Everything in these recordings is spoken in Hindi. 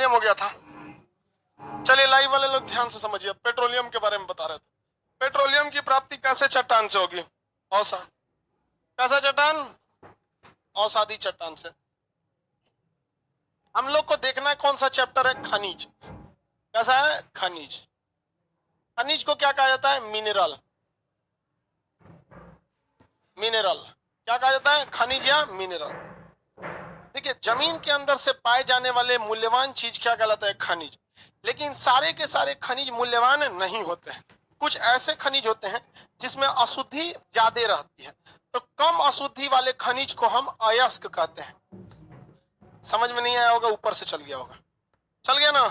टाइम हो गया था। चलिए लाइव वाले लोग ध्यान से समझिए, पेट्रोलियम के बारे में बता रहे थे। पेट्रोलियम की प्राप्ति कैसे चट्टान से होगी? औसा। कैसा चट्टान? औसादी चट्टान से। हम लोग को देखना है कौन सा चैप्टर है, खनिज। कैसा है? खनिज। खनिज को क्या कहा जाता है? मिनरल। मिनरल क्या कहा जाता है? खनिज या मिनरल। देखिए, जमीन के अंदर से पाए जाने वाले मूल्यवान चीज क्या कहलाता है? खनिज। लेकिन सारे के सारे खनिज मूल्यवान नहीं होते हैं। कुछ ऐसे खनिज होते हैं जिसमें अशुद्धि ज्यादा रहती है, तो कम अशुद्धि वाले खनिज को हम अयस्क कहते हैं। समझ में नहीं आया होगा, ऊपर से चल गया होगा। चल गया ना?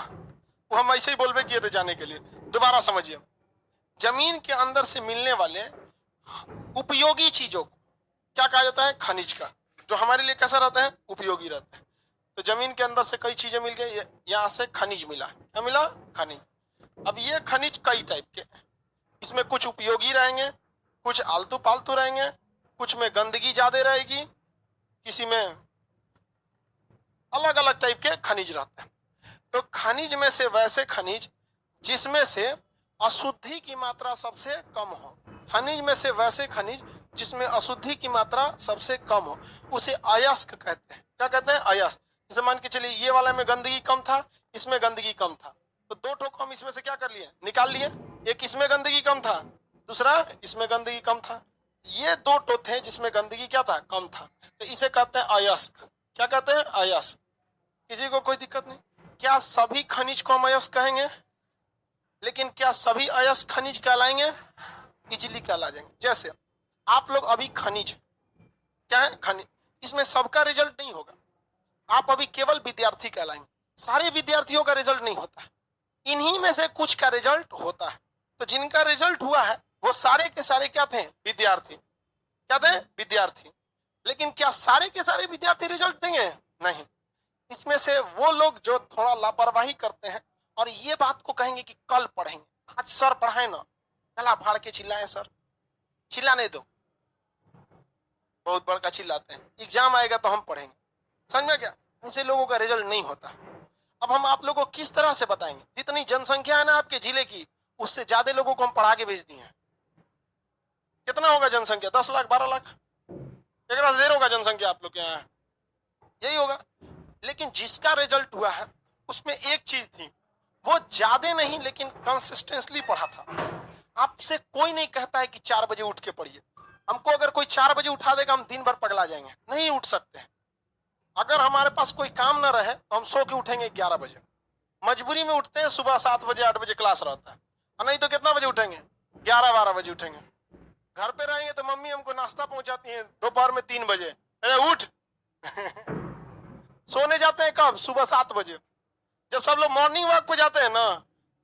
वो हम ऐसे ही बोलबे किए थे जाने के लिए। दोबारा समझिए, जमीन के अंदर से मिलने वाले उपयोगी चीजों को क्या कहा जाता है? खनिज का। जो हमारे लिए कैसा रहता है? उपयोगी रहता है। तो जमीन के अंदर से कई चीजें मिल गई, यहां से खनिज मिला। क्या मिला? खनिज। अब ये खनिज कई टाइप के, इसमें कुछ उपयोगी रहेंगे, कुछ आलतू पालतू रहेंगे, कुछ में गंदगी ज्यादा रहेगी, किसी में अलग अलग टाइप के खनिज रहते हैं। तो खनिज में से वैसे खनिज जिसमें से अशुद्धि की मात्रा सबसे कम हो, खनिज में से वैसे खनिज जिसमें अशुद्धि की मात्रा सबसे कम हो, उसे अयस्क कहते हैं। क्या कहते हैं? अयस्क। जैसे मान के चलिए ये वाला में गंदगी कम था, इसमें गंदगी कम था, तो दो ठोक हम इसमें से क्या कर लिए? निकाल लिए। एक इसमें गंदगी कम था, दूसरा इसमें गंदगी कम था। ये दो टो थे जिसमें गंदगी क्या था? कम था, तो इसे कहते हैं अयस्क। क्या कहते हैं? अयस्क। किसी को कोई दिक्कत नहीं? क्या सभी खनिज को हम अयस्क कहेंगे? लेकिन क्या सभी अयस्क खनिज कहलाएंगे? इजिली कहला जाएंगे। जैसे आप लोग अभी खनिज, क्या है? खनिज। इसमें सबका रिजल्ट नहीं होगा, आप अभी केवल विद्यार्थी कहलाएंगे। सारे विद्यार्थियों का रिजल्ट नहीं होता है, इन्हीं में से कुछ का रिजल्ट होता है। तो जिनका रिजल्ट हुआ है वो सारे के सारे क्या थे? विद्यार्थी। क्या थे? विद्यार्थी। लेकिन क्या सारे के सारे विद्यार्थी रिजल्ट देंगे? नहीं। इसमें से वो लोग जो थोड़ा लापरवाही करते हैं और ये बात को कहेंगे कि कल पढ़ेंगे, आज सर पढ़ाए ना, कल फाड़ के चिल्लाए सर, चिल्लाने दो, बहुत बड़का चिल्लाते हैं, एग्जाम आएगा तो हम पढ़ेंगे। समझ में क्या? ऐसे लोगों का रिजल्ट नहीं होता। अब हम आप लोगों को किस तरह से बताएंगे? जितनी जनसंख्या है ना आपके जिले की, उससे ज्यादा लोगों को हम पढ़ा के भेज दिए हैं। कितना होगा जनसंख्या? 10 लाख 12 लाख? एक देर होगा जनसंख्या आप लोग के यहाँ, यही होगा। लेकिन जिसका रिजल्ट हुआ है उसमें एक चीज थी, वो ज्यादा नहीं लेकिन कंसिस्टेंटली पढ़ा था। आपसे कोई नहीं कहता है कि 4 बजे उठ के पढ़िए। हमको अगर कोई 4 बजे उठा देगा हम दिन भर पगला जाएंगे, नहीं उठ सकते। अगर हमारे पास कोई काम ना रहे तो हम सो के उठेंगे 11 बजे, मजबूरी में उठते हैं। सुबह 7 बजे 8 बजे क्लास रहता है, नहीं तो कितना बजे उठेंगे? 11 12 बजे उठेंगे। घर पे रहेंगे तो मम्मी हमको नाश्ता पहुंचाती है दोपहर में 3 बजे, अरे उठ। सोने जाते हैं कब? सुबह 7 बजे। जब सब लोग मॉर्निंग वॉक पे जाते हैं ना,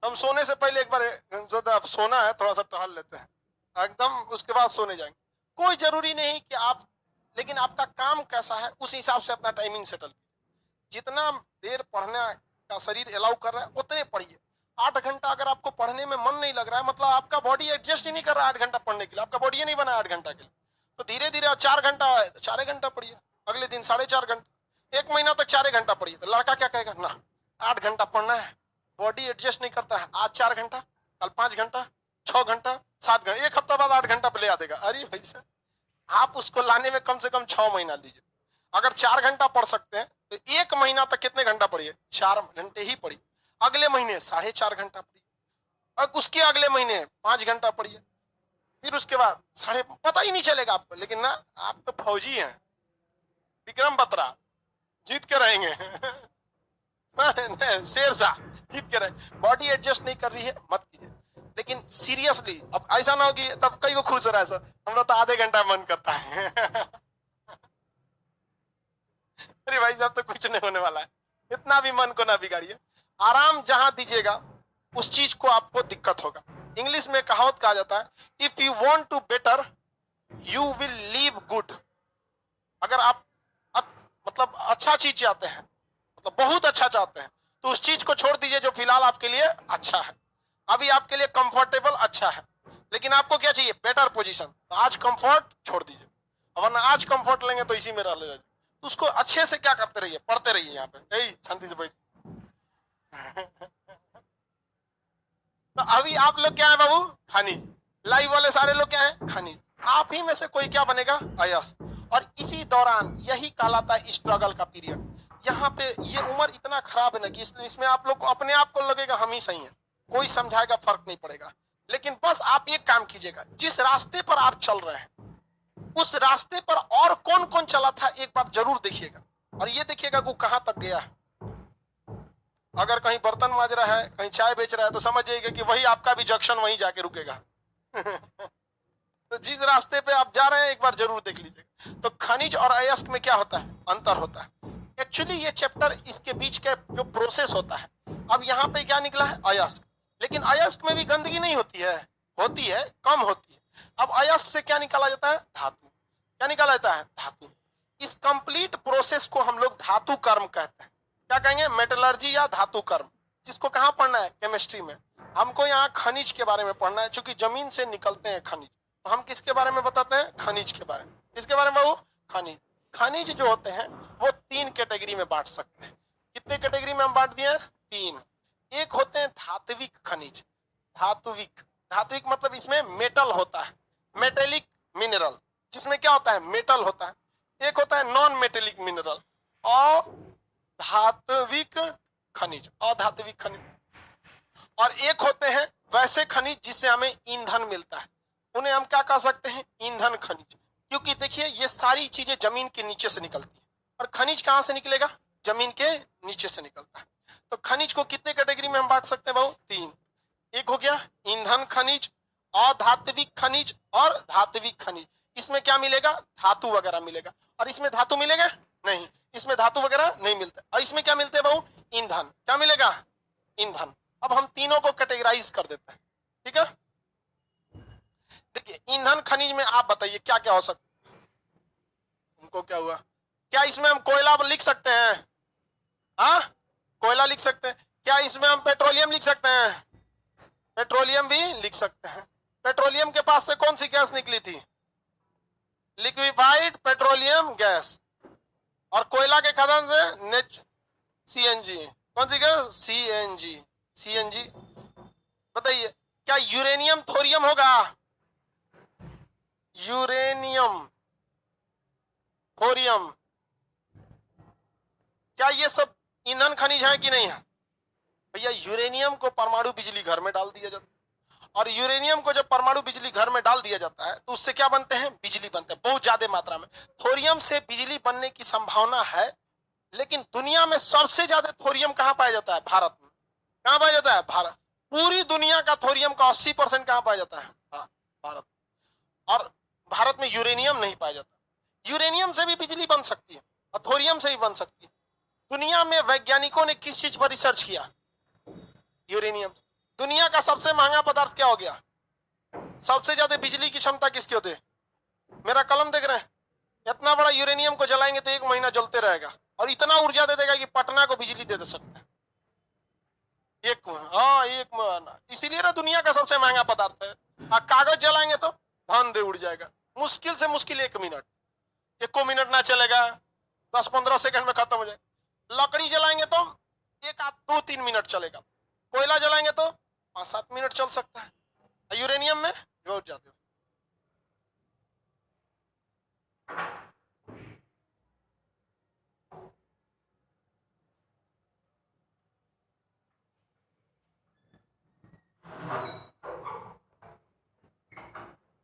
हम सोने से पहले एक बार सोना है थोड़ा सा टहल लेते हैं एकदम, उसके बाद सोने जाएंगे। कोई जरूरी नहीं कि आप, लेकिन आपका काम कैसा है उस हिसाब से अपना टाइमिंग सेटल कीजिए। जितना देर पढ़ने का शरीर अलाउ कर रहा है उतने पढ़िए। 8 घंटा अगर आपको पढ़ने में मन नहीं लग रहा है, मतलब आपका बॉडी एडजस्ट ही नहीं कर रहा है 8 घंटा पढ़ने के लिए, आपका बॉडी नहीं बना 8 घंटा के लिए, तो धीरे धीरे 4 घंटा है तो 4 घंटा पढ़िए, अगले दिन 4.5 घंटा, 1 महीना तक 4 घंटा पढ़िए। तो लड़का क्या कहेगा? ना 8 घंटा पढ़ना है, बॉडी एडजस्ट नहीं करता है, आज 4 घंटा, कल 5 घंटा, 6 घंटा, 7 घंटा, एक हफ्ता बाद 8 घंटा पे ले आ देगा। अरे भाई साहब, आप उसको लाने में कम से कम 6 महीना लीजिए। अगर 4 घंटा पढ़ सकते हैं तो 1 महीना तक कितने घंटा पढ़िए? 4 घंटे ही पढ़िए। अगले महीने 4.5 घंटा पढ़िए, और उसके अगले महीने 5 घंटा पढ़िए, फिर उसके बाद साढ़े, पता ही नहीं चलेगा आपको। लेकिन ना, आप तो फौजी हैं, विक्रम बत्रा, जीत के रहेंगे। शेर शाह, जीत के रहे। बॉडी एडजस्ट नहीं कर रही है, मत कीजिए। लेकिन सीरियसली, अब ऐसा ना हो कि तब कई वो खुश हो रहा है सर, हम लोग तो आधे घंटा मन करता है। अरे भाई साहब, तो कुछ नहीं होने वाला है, इतना भी मन को ना बिगाड़िए। आराम जहां दीजिएगा उस चीज को आपको दिक्कत होगा। इंग्लिश में कहावत कहा जाता है, if you want to better you will leave good. अगर आप मतलब अच्छा चीज चाहते हैं, मतलब बहुत अच्छा चाहते हैं, तो उस चीज को छोड़ दीजिए जो फिलहाल आपके लिए अच्छा है, अभी आपके लिए कंफर्टेबल अच्छा है। लेकिन आपको क्या चाहिए? Better position. तो आज कंफर्ट छोड़ दीजिए, वरना आज कंफर्ट लेंगे तो इसी में रह ले जाएंगे। तो उसको अच्छे से क्या करते रहिए? पढ़ते रहिए। यहाँ पे शांति से बैठ, तो अभी आप लोग क्या है बाबू? खनिज। लाइव वाले सारे लोग क्या है? खनिज। आप ही में से कोई क्या बनेगा? अयस्क। और इसी दौरान यही कहलाता है स्ट्रगल का पीरियड। यहाँ पे ये उम्र इतना खराब है ना कि इसमें आप लोग को अपने आप को लगेगा हम ही सही है, कोई समझाएगा फर्क नहीं पड़ेगा। लेकिन बस आप एक काम कीजिएगा, जिस रास्ते पर आप चल रहे हैं उस रास्ते पर और कौन कौन चला था एक बार जरूर देखिएगा, और ये देखिएगा कि वो कहां तक गया है। अगर कहीं बर्तन मांज रहा है, कहीं चाय बेच रहा है, तो समझ जाइएगा कि वही आपका भी जंक्शन वहीं जाके रुकेगा। तो जिस रास्ते पे आप जा रहे हैं एक बार जरूर देख लीजिए। तो खनिज और अयस्क में क्या होता है? अंतर होता है। एक्चुअली ये चैप्टर इसके बीच का जो प्रोसेस होता है, अब यहाँ पे क्या निकला है? अयस्क। लेकिन अयस्क में भी गंदगी नहीं होती है, होती है, कम होती है। अब अयस्क से क्या निकाला जाता है? धातु। क्या निकाला जाता है? धातु। इस कंप्लीट प्रोसेस को हम लोग धातु कर्म कहते हैं। क्या कहेंगे? मेटलर्जी या धातु कर्म। जिसको कहाँ पढ़ना है? केमिस्ट्री में। हमको यहाँ खनिज के बारे में पढ़ना है, क्योंकि जमीन से निकलते हैं खनिज। तो हम किसके बारे में बताते हैं? खनिज के बारे में। किसके बारे में बाबू? खनिज। खनिज जो होते हैं वो 3 कैटेगरी में बांट सकते हैं। कितने कैटेगरी में हम बांट दिए? 3। एक होते हैं धात्विक खनिज। धात्विक, धात्विक मतलब इसमें मेटल होता है, मेटेलिक मिनरल, जिसमें क्या होता है? मेटल होता है। एक होता है नॉन मेटेलिक मिनरल, अधात्विक खनिज, अधात्विक खनिज। और एक होते हैं वैसे खनिज जिससे हमें ईंधन मिलता है, उन्हें हम क्या कह सकते हैं? ईंधन खनिज। क्योंकि देखिए ये सारी चीजें जमीन के नीचे से निकलती है, और खनिज कहां से निकलेगा? जमीन के नीचे से निकलता है। तो खनिज को कितने कैटेगरी में हम बांट सकते हैं बाबू? 3। एक हो गया ईंधन खनिज, अधात्विक खनिज और धात्विक खनिज। इसमें क्या मिलेगा? धातु वगैरह मिलेगा। और इसमें धातु मिलेगा नहीं, इसमें धातु वगैरह नहीं मिलता। और इसमें क्या मिलते हैं बाबू? ईंधन। क्या मिलेगा? ईंधन। अब हम तीनों को कैटेगराइज कर देते हैं, ठीक है? देखिए ईंधन खनिज में आप बताइए क्या क्या हो सकता है? उनको क्या हुआ? क्या इसमें हम कोयला लिख सकते हैं? हाँ, कोयला लिख सकते हैं। क्या इसमें हम पेट्रोलियम लिख सकते हैं? पेट्रोलियम भी लिख सकते हैं। पेट्रोलियम के पास से कौन सी गैस निकली थी? Liquefied petroleum gas. और कोयला के खदान से सीएनजी। कौन सी गैस? सीएनजी। सीएनजी। बताइए क्या यूरेनियम थोरियम होगा? यूरेनियम थोरियम, क्या ये सब ईंधन खनिज है कि नहीं है? भैया यूरेनियम को परमाणु बिजली घर में डाल दिया जाता है, और यूरेनियम को जब परमाणु बिजली घर में डाल दिया जाता है तो उससे क्या बनते हैं? बिजली बनते हैं, बहुत ज्यादा मात्रा में। थोरियम से बिजली बनने की संभावना है, लेकिन दुनिया में सबसे ज्यादा थोरियम कहां पाया जाता है? भारत में। कहां पाया जाता है? भारत। पूरी दुनिया का थोरियम का 80% कहां पाया जाता है? भारत। और भारत में यूरेनियम नहीं पाया जाता। यूरेनियम से भी बिजली बन सकती है और थोरियम से भी बन सकती है। दुनिया में वैज्ञानिकों ने किस चीज पर रिसर्च किया? यूरेनियम। दुनिया का सबसे महंगा पदार्थ क्या हो गया? सबसे ज्यादा बिजली की क्षमता किसकी होती है? मेरा कलम देख रहे हैं? इतना बड़ा यूरेनियम को जलाएंगे तो 1 महीना जलते रहेगा, और इतना ऊर्जा दे देगा कि पटना को बिजली दे सकते हैं। एक महीना। इसीलिए ना दुनिया का सबसे महंगा पदार्थ है। कागज जलाएंगे तो धान दे उड़ जाएगा। मुश्किल से मुश्किल 1 मिनट, 1 मिनट ना चलेगा, 10-15 सेकंड में खत्म हो जाएगा। लकड़ी जलाएंगे तो 2-3 मिनट चलेगा। कोयला जलाएंगे तो 5-7 मिनट चल सकता है। यूरेनियम में बहुत ज्यादा।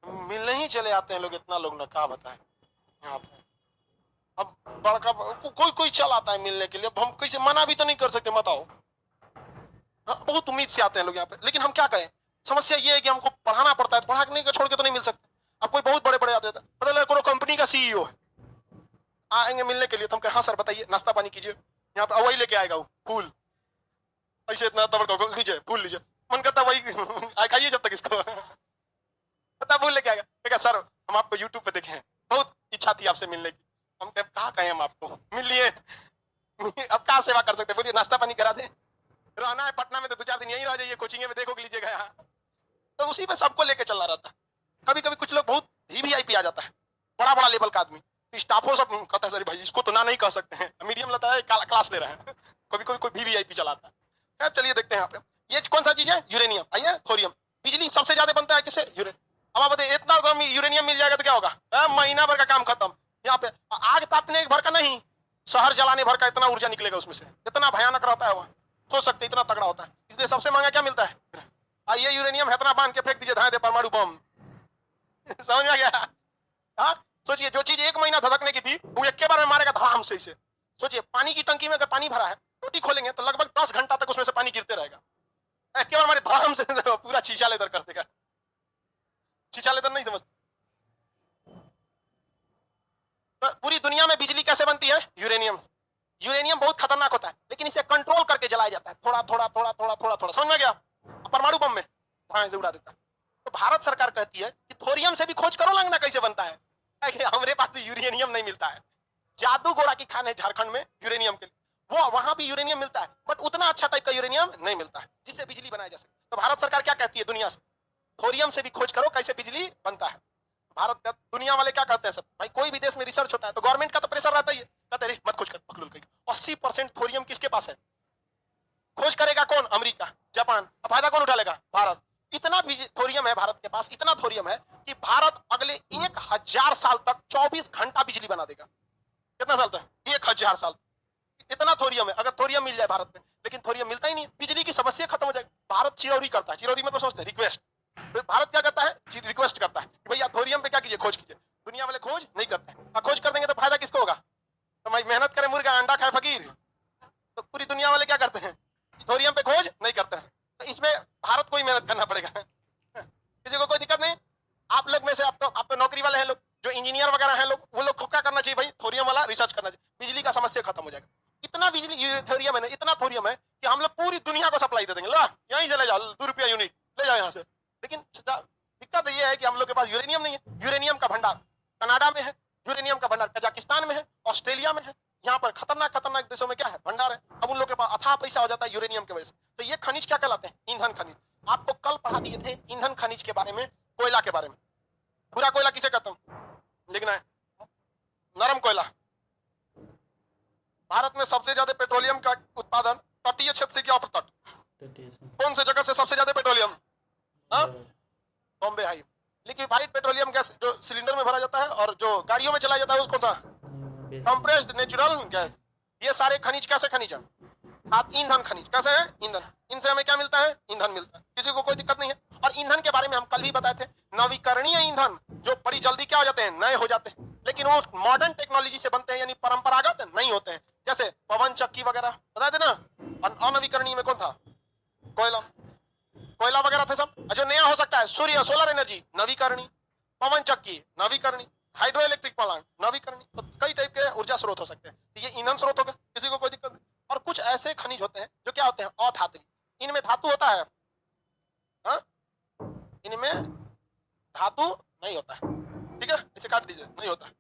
मिलने ही चले आते हैं लोग, इतना लोग ना, क्या बताएं यहाँ पे। अब बड़का कोई कोई चल आता है मिलने के लिए, अब हम कैसे मना भी तो नहीं कर सकते, मत आओ। हाँ, बहुत उम्मीद से आते हैं लोग यहाँ पे, लेकिन हम क्या करें? समस्या ये है कि हमको पढ़ाना पड़ता है, पढ़ाने को छोड़ के तो नहीं मिल सकते। अब कोई बहुत बड़े बड़े आते हैं, पता कोई कंपनी का सीईओ है, आएंगे मिलने के लिए, तो हम कहें हाँ सर बताइए, नाश्ता पानी कीजिए। यहाँ पे वही लेके आएगा वो फूल, ऐसे इतना तब लीजिए फूल लीजिए, मन करता वही खाइए जब तक इसको पता फूल लेके आएगा। सर हम आपको यूट्यूब पे देखे हैं, बहुत इच्छा थी आपसे मिलने की। हम कहा कहें हम आपको मिल लिए, अब कहाँ सेवा कर सकते? बोलिए नाश्ता पानी करा दे। रहना है पटना में तो 2-4 दिन यहीं रह जाइए, कोचिंग में देखो लीजिएगा यहाँ। तो उसी पे सबको लेके चलना रहता है। कभी कभी कुछ लोग बहुत वीवीआईपी आ जाता है, बड़ा बड़ा लेवल का आदमी, तो स्टाफो सब कहता है सर भाई इसको तो ना नहीं कह सकते हैं, मीडियम लगता है क्लास ले रहे हैं। कभी कोई वीवीआईपी चलाता है, चलिए देखते हैं यहाँ पे ये कौन सा चीज है, यूरेनियम। आइए थोरियम। बिजली सबसे ज्यादा बनता है किससे, अब आप बताइए इतना तो यूरेनियम मिल जाएगा तो क्या होगा, महीना भर का काम खत्म। यहाँ पे आग तापने भर का नहीं, शहर जलाने भर का इतना ऊर्जा निकलेगा उसमें से, इतना भयानक रहता है वह, सोच सकते इतना तगड़ा होता है। इसलिए सबसे महंगा क्या मिलता है, आइए यूरेनियम है, इतना बांध के फेंक दीजिए, धाए दे परमाणु बम। समझ में आ गया। हाँ सोचिए, जो चीज एक महीना धधकने की थी वो एक के बार में मारेगा धड़ाम से इसे। सोचिए पानी की टंकी में अगर पानी भरा है, टूटी खोलेंगे तो लगभग 10 घंटा तक उसमें से पानी गिरते रहेगा, एक के बार हमारे धड़ाम से पूरा शीशा लेदर कर देगा। शीशा लेदर नहीं समझते। तो पूरी दुनिया में बिजली कैसे बनती है, यूरेनियम। यूरेनियम बहुत खतरनाक होता है, लेकिन इसे कंट्रोल करके जलाया जाता है, थोड़ा थोड़ा थोड़ा थोड़ा थोड़ा थोड़ा, समझ में गया। परमाणु बम में धाए से उड़ा देता है। तो भारत सरकार कहती है कि थोरियम से भी खोज करो, लगना कैसे बनता है, हमारे पास यूरेनियम नहीं मिलता है। जादू घोड़ा की खान है झारखंड में यूरेनियम के लिए, वो वहां भी यूरेनियम मिलता है, बट उतना अच्छा टाइप का यूरेनियम नहीं मिलता है जिससे बिजली बनाई जा सके। तो भारत सरकार क्या कहती है दुनिया से, थोरियम से भी खोज करो कैसे बिजली बनता है। भारत का दुनिया वाले क्या कहते हैं सब, भाई कोई भी देश में रिसर्च होता है तो गवर्नमेंट का तो प्रेशर रहता ही है, कहते हैं मत खोज कर, पकड़ लो। 80% थोरियम किसके पास है, खोज करेगा कौन, अमेरिका जापान, फायदा कौन उठा लेगा, भारत। इतना थोरियम है भारत के पास, इतना थोरियम है कि भारत अगले 1000 साल तक 24 घंटा बिजली बना देगा। कितना साल तक, 1000 साल। इतना थोरियम है, अगर थोरियम मिल जाए भारत में, लेकिन थोरियम मिलता ही नहीं, बिजली की समस्या खत्म हो जाएगी। भारत चिरौरी करता है, चिरौरी में तो सोचते हैं रिक्वेस्ट, भारत क्या करता है, रिक्वेस्ट करता है कि भैया थोरियम पे क्या कीजिए, खोज कीजिए। दुनिया वाले खोज नहीं करते हैं, खोज कर देंगे तो फायदा किसको होगा, तो भाई मेहनत करे मुर्गा अंडा खाए फकीर। तो पूरी दुनिया वाले क्या करते हैं, थोरियम पे खोज नहीं करते हैं, तो इसमें भारत को ही मेहनत करना पड़ेगा। किसी को कोई दिक्कत नहीं। आप लोग में से आप तो नौकरी वाले हैं लोग, जो इंजीनियर वगैरह हैं लोग, वो लोग को क्या करना चाहिए भाई, थोरियम वाला रिसर्च करना चाहिए, बिजली का समस्या खत्म हो जाएगा। इतना बिजली थोरियम है ना, इतना थोरियम है कि हम लोग पूरी दुनिया को सप्लाई दे देंगे, ला यहीं चले जाओ, 2 रुपया यूनिट ले जाओ यहाँ से। लेकिन दिक्कत ये है कि हम लोग के पास यूरेनियम नहीं है। यूरेनियम का भंडार कनाडा में है, यूरेनियम का भंडार कजाकिस्तान में है, ऑस्ट्रेलिया में है, यहाँ पर खतरनाक खतरनाक देशों में क्या है, भंडार है। अब उन लोग के पास अथाह पैसा हो जाता है यूरेनियम की वजह से। तो ये खनिज क्या कहलाते हैं, ईंधन खनिज। आपको कल पढ़ा दिए थे ईंधन खनिज के बारे में, कोयला के बारे में। पूरा कोयला किसे कहते हैं, लिखना है, नरम कोयला। भारत में सबसे ज्यादा पेट्रोलियम का उत्पादन तटीय क्षेत्र से क्या तट, कौन से जगह से सबसे ज्यादा petroleum, Bombay high. Liquefied petroleum gas जो सिलेंडर में भरा जाता है और जो गाड़ियों में चलाया जाता है उसको कौन सा, कंप्रेस्ड नेचुरल गैस। ये सारे खनिज कैसे खनिज है, आप ईंधन खनिज कैसे है, ईंधन। इनसे हमें क्या मिलता है, ईंधन मिलता है, किसी को कोई दिक्कत नहीं है। और ईंधन के बारे में हम कल भी बताए थे, नवीकरणीय ईंधन जो बड़ी जल्दी क्या हो जाते हैं, नए हो जाते हैं, लेकिन वो मॉडर्न टेक्नोलॉजी से बनते हैं, यानी परंपरागत नहीं होते हैं। जैसे पवन चक्की वगैरह बताए थे ना, अनवीकरणीय में कौन था, कोयला, कोयला वगैरह थे सब। जो नया हो सकता है, सूर्य सोलर एनर्जी नवीकरणीय, पवन चक्की नवीकरणीय, हाइड्रो इलेक्ट्रिक प्लांट नवीकरणीय। तो कई टाइप के ऊर्जा स्रोत हो सकते हैं, तो ये ईंधन स्रोत हो गए, किसी को कोई दिक्कत नहीं। और कुछ ऐसे खनिज होते हैं जो क्या होते हैं, अधात्विक, इनमें धातु होता है, हा? इनमें धातु नहीं होता है, ठीक है, इसे काट दीजिए, नहीं होता है।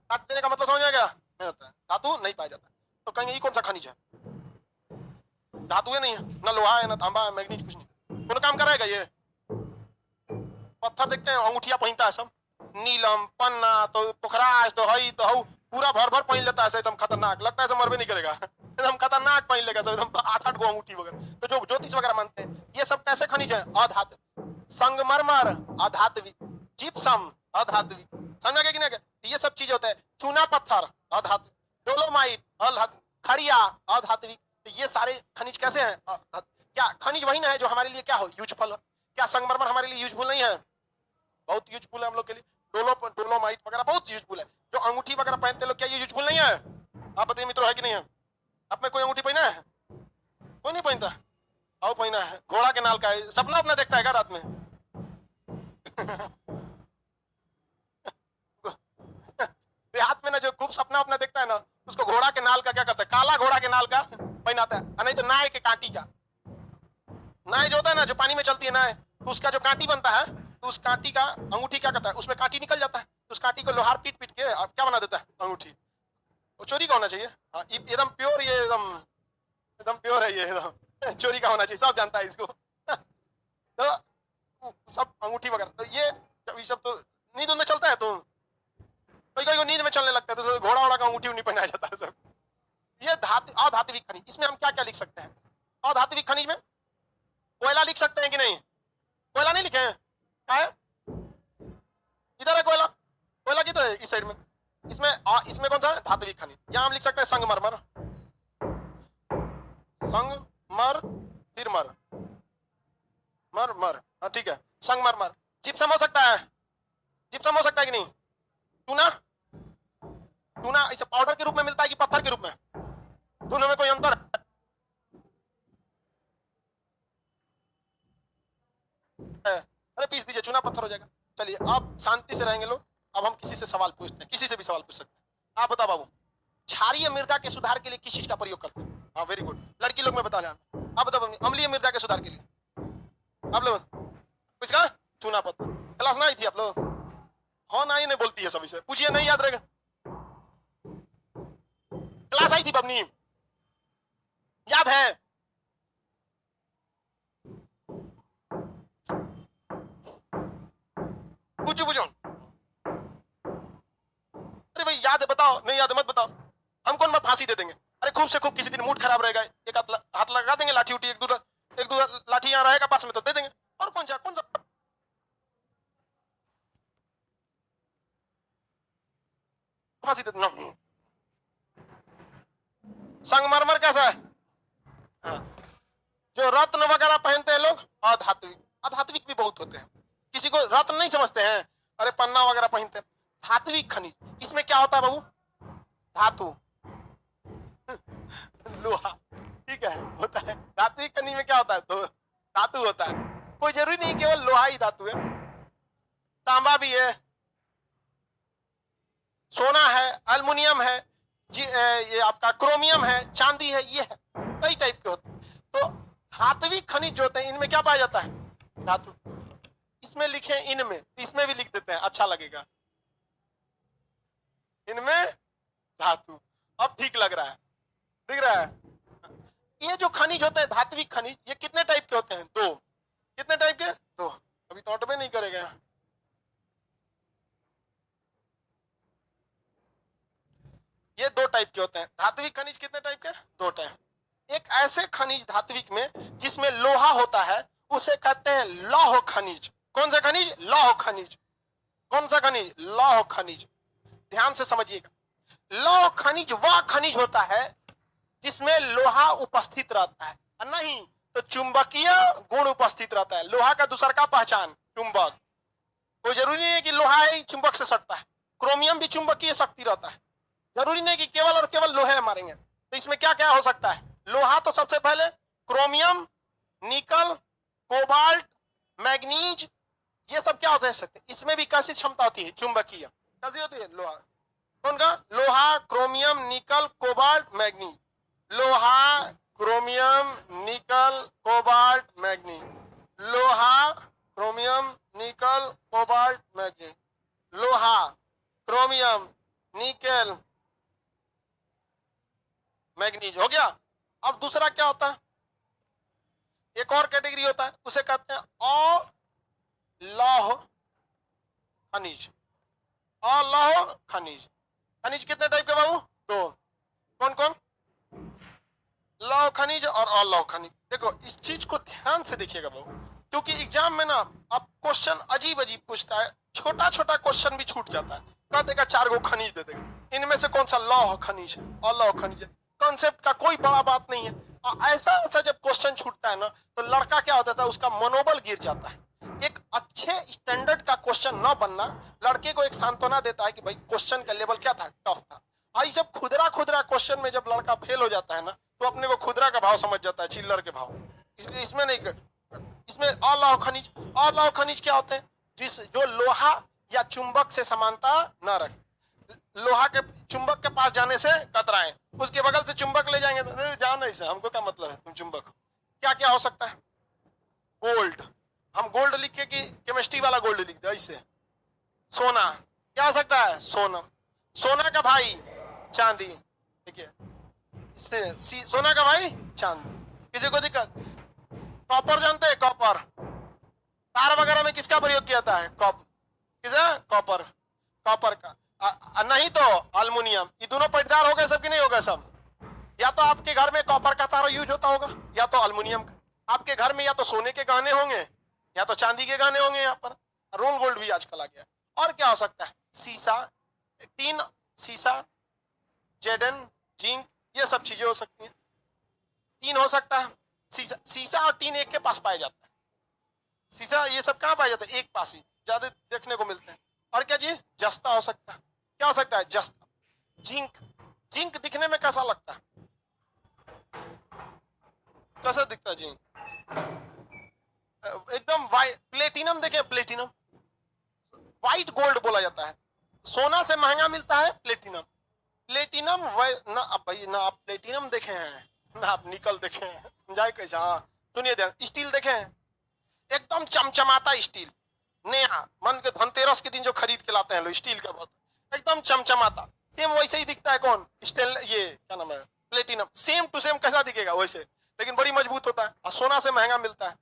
काट देने का मतलब समझ में गया, नहीं होता है, धातु नहीं पाया जाता है। तो कहेंगे ये कौन सा खनिज है, धातु नहीं है, ना लोहा है, ना तांबा है, मैग्नीज कुछ नहीं, कौन काम कराएगा ये। पत्थर देखते हैं, अंगूठिया पहनता है सब, नीलम पन्ना तो पोखराज तो हई तो हऊ, पूरा भर भर पहन लेता है, एकदम खतरनाक लगता है, मरबे नहीं करेगा, एकदम खतरनाक पहन लेगा सब, एकदम 8-8 गो अंगूठी वगैरह। तो जो ज्योतिष वगैरह मानते हैं, ये सब कैसे खनिज है, अधातु। संगमरमर अधात्विक, जिप्सम अधात्विक, समझ गए कि नहीं। ये सब चीज होता है, चूना पत्थर अधात्विक, डोलोमाइट अधात्विक, खड़िया अधात्विक। तो ये सारे खनिज कैसे हैं, क्या खनिज वही ना है जो हमारे लिए क्या हो, यूजफुल हो। क्या संगमरमर हमारे लिए यूजफुल नहीं है, बहुत यूजफुल है हम लोग के लिए। डोलोमाइट वगैरह बहुत यूजफुल है। जो अंगूठी वगैरह पहनते लोग, क्या ये यूजफुल नहीं है, आप बताइए मित्रों, है कि नहीं है। आप में कोई अंगूठी पहना है, कोई नहीं पहनता, आओ पहना है, घोड़ा के नाल का है, सपना अपना देखता है क्या रात में। देहात में ना जो खूब सपना अपना देखता है ना, उसको घोड़ा के नाल का क्या करता है, काला घोड़ा के नाल का पहनाता है, नहीं तो नाय के कांटी का। नाय जो होता है ना, जो पानी में चलती है नाय, तो उसका जो कांटी बनता है, तो उस कांटी का अंगूठी क्या करता है, उसमें कांटी निकल जाता है, तो उस कांटी को लोहार पीट पीट के क्या बना देता है, अंगूठी। वो चोरी का होना चाहिए, एकदम प्योर, ये एकदम प्योर है, ये एकदम चोरी का होना चाहिए, सब जानता है इसको। तो सब अंगूठी वगैरह, तो ये सब तो नींद में चलता है, तो कोई नींद में चलने लगता है, तो घोड़ा वोड़ा का अंगूठी नहीं पहनाया जाता है सब। ये अधात्विक खनिज। इसमें हम क्या क्या लिख सकते हैं, अधात्विक खनिज में कोयला लिख सकते हैं कि नहीं? कोयला नहीं लिखे हैं? क्या है? इधर है कोयला, कोयला की तो है इस साइड में। इसमें कौन सा है? धात्विक खनिज। यहां हम लिख सकते हैं संगमरमर, संगमर, फिर मर, मर मर, हाँ ठीक है, संगमरमर। जिप्सम हो सकता है, जिप्सम हो सकता है कि नहीं? चूना, चूना इसे पाउडर के रूप में मिलता है कि पत्थर के रूप में? दोनों में कोई अंतर है? अरे पीस दीजिए, चूना पत्थर हो जाएगा। चलिए आप शांति से रहेंगे लोग। अब हम किसी से सवाल पूछते हैं, किसी से भी सवाल पूछ सकते हैं। आप बताओ बाबू, क्षारीय मृदा के सुधार के लिए किस चीज का प्रयोग करते हैं? हाँ वेरी गुड, लड़की लोग में बता रहे हैं। आप बताओ अम्लीय मृदा के सुधार के लिए आप लोग कुछ कहा? चूना पत्थर। क्लास ना आई थी आप लोग? हाँ ना ही नहीं बोलती है, सभी से पूछिए, नहीं याद रहेगा। क्लास आई थी बबनी, याद है? पूछो पूछो। अरे भाई याद है बताओ, नहीं याद है मत बताओ। हम कौन मत फांसी दे देंगे? अरे खूब से खूब किसी दिन मूड खराब रहेगा, एक हाथ लगा देंगे, लाठी उठी एक दो लाठी यहाँ रहेगा पास में तो दे देंगे। और कौन सा फांसी दे देना। संगमरमर कैसा है? हाँ। जो रत्न वगैरह पहनते हैं लोग, अधात्विक। अधात्विक भी बहुत होते हैं, किसी को रत्न नहीं समझते हैं, अरे पन्ना वगैरह पहनते हैं। धात्विक खनिज, इसमें क्या होता है बाबू? धातु, लोहा, ठीक है, होता है। धात्विक खनिज में क्या होता है? तो धातु होता है। कोई जरूरी नहीं केवल लोहा ही धातु है, तांबा भी है, सोना है, एल्युमिनियम है, ये आपका क्रोमियम है, चांदी है, ये है, कई टाइप के होते हैं। तो धात्विक खनिज जो होते हैं इनमें क्या पाया जाता है? धातु। इसमें लिखे इनमें, इसमें भी लिख देते हैं, अच्छा लगेगा। इनमें धातु, अब ठीक लग रहा है, दिख रहा है? ये जो खनिज होते हैं धात्विक खनिज, ये कितने टाइप के होते हैं? दो। कितने टाइप के? दो। अभी तो ऑटो में नहीं करेगा। ये दो टाइप के होते हैं धात्विक खनिज। कितने टाइप के? दो टाइप। एक ऐसे खनिज धात्विक में जिसमें लोहा होता है, उसे कहते हैं लौह खनिज। कौन सा खनिज? लौह खनिज। कौन सा खनिज? लौह खनिज। ध्यान से समझिएगा, लौह खनिज वह खनिज होता है जिसमें लोहा उपस्थित रहता है, नहीं तो चुंबकीय गुण उपस्थित रहता है। लोहा का दूसरा का पहचान चुंबक। कोई जरूरी नहीं है कि लोहा ही चुंबक से सटता है, क्रोमियम भी चुंबकीय शक्ति रहता है। जरूरी नहीं कि केवल और केवल लोहे मारेंगे। तो इसमें क्या क्या हो सकता है? लोहा तो सबसे पहले, क्रोमियम, निकल, कोबाल्ट, मैग्नीज, ये सब क्या होते हैं? इसमें भी कैसी क्षमता होती है? चुंबकीय। कैसी होती है? लोहा। कौन का? लोहा, क्रोमियम, निकल, कोबाल्ट, मैग्नीज। लोहा, क्रोमियम, निकल, कोबाल्ट, मैग्नीज। लोहा, क्रोमियम, निकल, कोबाल्ट, मैग्नीज। लोहा, क्रोमियम, निकल, मैग्नीज। हो गया। अब दूसरा क्या होता है? एक और कैटेगरी होता है, उसे कहते हैं अलौह खनिज। अलौह खनिज। खनिज कितने टाइप के बाबू? दो। कौन कौन? लौह खनिज और अलौह खनिज। देखो इस चीज को ध्यान से देखिएगा बाबू, क्योंकि एग्जाम में ना अब क्वेश्चन अजीब अजीब पूछता है, छोटा छोटा क्वेश्चन भी छूट जाता है। कह देगा 4 गो खनिज दे देगा, इनमें से कौन सा लौह खनिज है, अलौह खनिज है। कॉन्सेप्ट का कोई बड़ा बात नहीं है। ऐसा ऐसा जब क्वेश्चन छूटता है ना, तो लड़का क्या होता है, उसका मनोबल गिर जाता है। एक अच्छे स्टैंडर्ड का क्वेश्चन न बनना लड़के को एक सांत्वना देता है कि भाई क्वेश्चन का लेवल क्या था? टफ था। और ये सब खुदरा खुदरा क्वेश्चन में जब लड़का फेल हो जाता है ना, तो अपने को खुदरा का भाव समझ जाता है, चिल्लर के भाव। इसलिए इसमें नहीं कर, इसमें अलौह खनिज। अलौह खनिज क्या होते हैं? जो लोहा या चुंबक से समानता न रखे। लोहा के चुंबक के पास जाने से कतराएं, उसके बगल से चुंबक ले जाएंगे तो जाओ नहीं से, हमको क्या मतलब है, तुम चुंबक हो। क्या क्या हो सकता है? गोल्ड, हम गोल्ड लिख के कि केमिस्ट्री वाला गोल्ड लिख दे ऐसे। सोना, क्या हो सकता है? सोना। सोना का भाई चांदी, देखिए सोना का भाई चांदी। किसी को दिक्कत? कॉपर जानते हैं? कॉपर, तार वगैरह में किसका प्रयोग किया जाता है? किसे? कॉपर। कॉपर का नहीं तो अल्युमिनियम। ये दोनों पटदार हो गए सब कि नहीं हो गए? सब या तो आपके घर में कॉपर का तार यूज होता होगा या तो अल्युमिनियम का। आपके घर में या तो सोने के गहने होंगे या तो चांदी के गहने होंगे। यहाँ पर रोल गोल्ड भी आजकल आ गया। और क्या हो सकता है? शीशा, टीन, शीशा, जेडन, जिंक, ये सब चीजें हो सकती हैं। टीन हो सकता है, शीशा, शीशा और टीन एक के पास पाया जाता है। शीशा ये सब कहाँ पाया जाता है? एक पास ही ज्यादा देखने को मिलते हैं। और क्या जी? जस्ता हो सकता है। क्या हो सकता है? जस्ता। जिंक, जिंक दिखने में कैसा लगता है? कैसा दिखता है जिंक? एकदम वाइट। प्लेटिनम देखे, प्लेटिनम व्हाइट गोल्ड बोला जाता है। सोना से महंगा मिलता है प्लेटिनम। प्लेटिनम ना आप भाई, ना आप प्लेटिनम देखे हैं ना आप निकल देखे हैं, समझाए कैसा? हाँ सुनिए ध्यान, स्टील देखे हैं, एकदम चमचमाता स्टील, नया, मन के धनतेरस के दिन जो खरीद के लाते हैं लोग स्टील का बहुत एकदम चमचमाता, सेम वैसे ही दिखता है। कौन? स्टेन, ये क्या नाम है? प्लेटिनम। सेम टू सेम कैसा दिखेगा? वैसे, लेकिन बड़ी मजबूत होता है और सोना से महंगा मिलता है।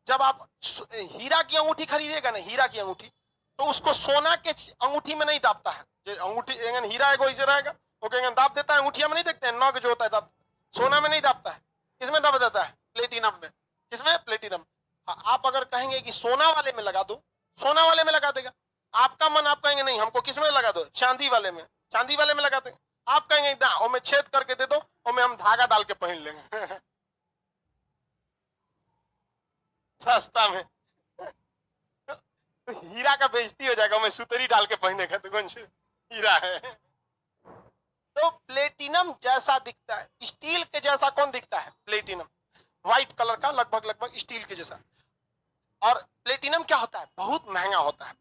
जब आप हीरा की अंगूठी खरीदेगा ना, हीरा की अंगूठी, तो उसको सोना के अंगूठी में नहीं दाबता है। अंगूठी हीरा है वैसे रहेगा, वो कहेंगे दाब देता है। अंगूठिया में नहीं देखते हैं नग जो होता है दाब, सोना में नहीं दाबता है। किसमें दाब देता है? प्लेटिनम में। किसमें? प्लेटिनम। आप अगर कहेंगे कि सोना वाले में लगा दो, सोना वाले में लगा देगा। आपका मन, आप कहेंगे नहीं हमको किसमें लगा दो? चांदी वाले में। चांदी वाले में लगा देंगे। आप कहेंगे ना वो में छेद करके दे दो, वो में हम धागा डाल के पहन लेंगे सस्ता में हीरा का बेइज्जती हो जाएगा, मैं सुतरी डाल के पहने का तो कौन से हीरा है। तो प्लेटिनम जैसा दिखता है, स्टील के जैसा कौन दिखता है? प्लेटिनम, व्हाइट कलर का, लगभग लगभग स्टील के जैसा। और प्लेटिनम क्या होता है? बहुत महंगा होता है।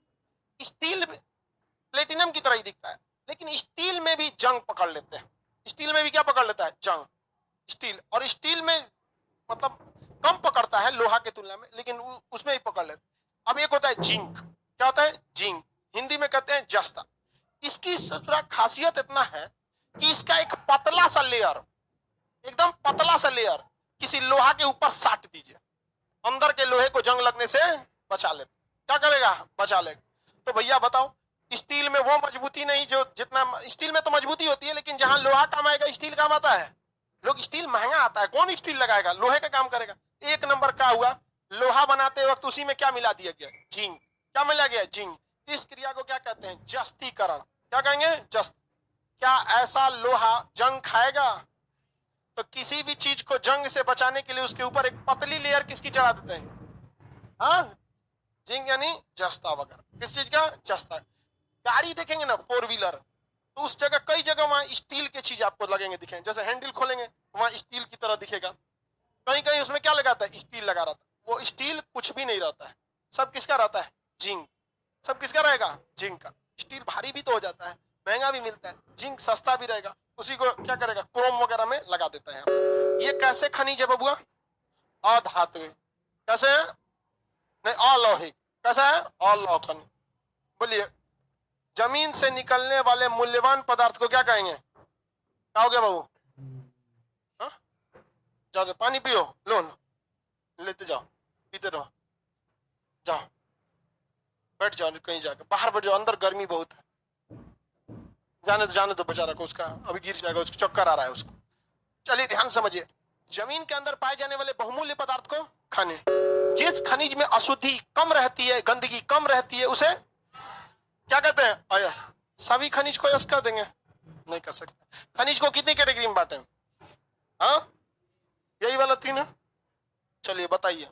स्टील प्लेटिनम की तरह ही दिखता है, लेकिन स्टील में भी जंग पकड़ लेते हैं। स्टील में भी क्या पकड़ लेता है? जंग। स्टील, और स्टील में मतलब कम पकड़ता है लोहा के तुलना में, लेकिन उसमें ही पकड़ लेते। अब एक होता है जिंक। क्या होता है? जिंक, हिंदी में कहते हैं जस्ता। इसकी खासियत इतना है कि इसका एक पतला सा लेयर, एकदम पतला सा लेयर किसी लोहा के ऊपर साट दीजिए, अंदर के लोहे को जंग लगने से बचा लेते। क्या करेगा? बचा लेगा। तो भैया बताओ, स्टील में वो मजबूती नहीं जो जितना, स्टील में तो मजबूती होती है, लेकिन जहां लोहा काम आएगा स्टील काम आता है। लोग, स्टील महंगा आता है, कौन स्टील लगाएगा? लोहे का काम करेगा। एक नंबर का हुआ, लोहा बनाते वक्त उसी में क्या मिला दिया गया? जिंक। क्या मिला गया? जिंक। इस क्रिया को क्या कहते हैं? जस्तीकरण। क्या कहेंगे? जस्त। क्या ऐसा लोहा जंग खाएगा? तो किसी भी चीज को जंग से बचाने के लिए उसके ऊपर एक पतली लेयर किसकी चढ़ा देते हैं? हाँ, जिंक यानी जस्ता वगैरह। किस चीज का? जस्ता। गाड़ी देखेंगे ना, 4 व्हीलर, तो उस जगह कई जगह वहां स्टील के चीज आपको लगेंगे, दिखेंगे। जैसे हैंडल खोलेंगे वहां स्टील की तरह दिखेगा। कहीं कहीं उसमें क्या लगाता है? स्टील लगा रहता है। वो स्टील कुछ भी नहीं रहता है, सब किसका रहता है? जिंक। सब किसका रहेगा? जिंक का। स्टील भारी भी तो हो जाता है, महंगा भी मिलता है, जिंक सस्ता भी रहेगा, उसी को क्या करेगा? क्रोम वगैरह में लगा देता है। ये कैसे खनिज है बबुआ? अधात्विक। कैसे है? नहीं, अलौहिक। कैसा है? अलौहखनिज। बोलिए, जमीन से निकलने वाले मूल्यवान पदार्थ को क्या कहेंगे? क्या हो गया बाबू? जाओ पानी पियो, लो लेते जाओ, पीते रहो, जाओ बैठ जाओ, कहीं जाकर बाहर बैठ जाओ, अंदर गर्मी बहुत है। जाने दो बेचारा को, उसका अभी गिर जाएगा, उसको चक्कर आ रहा है उसको। चलिए ध्यान समझिए, जमीन के अंदर पाए जाने वाले बहुमूल्य पदार्थ को खनिज। जिस खनिज में अशुद्धि कम रहती है, गंदगी कम रहती है, उसे क्या कहते हैं? अयस। सभी खनिज को यस कर देंगे? नहीं कर सकते। खनिज को कितनी कैटेगरी में बांटे? हाँ, यही वाला 3 है। चलिए बताइए,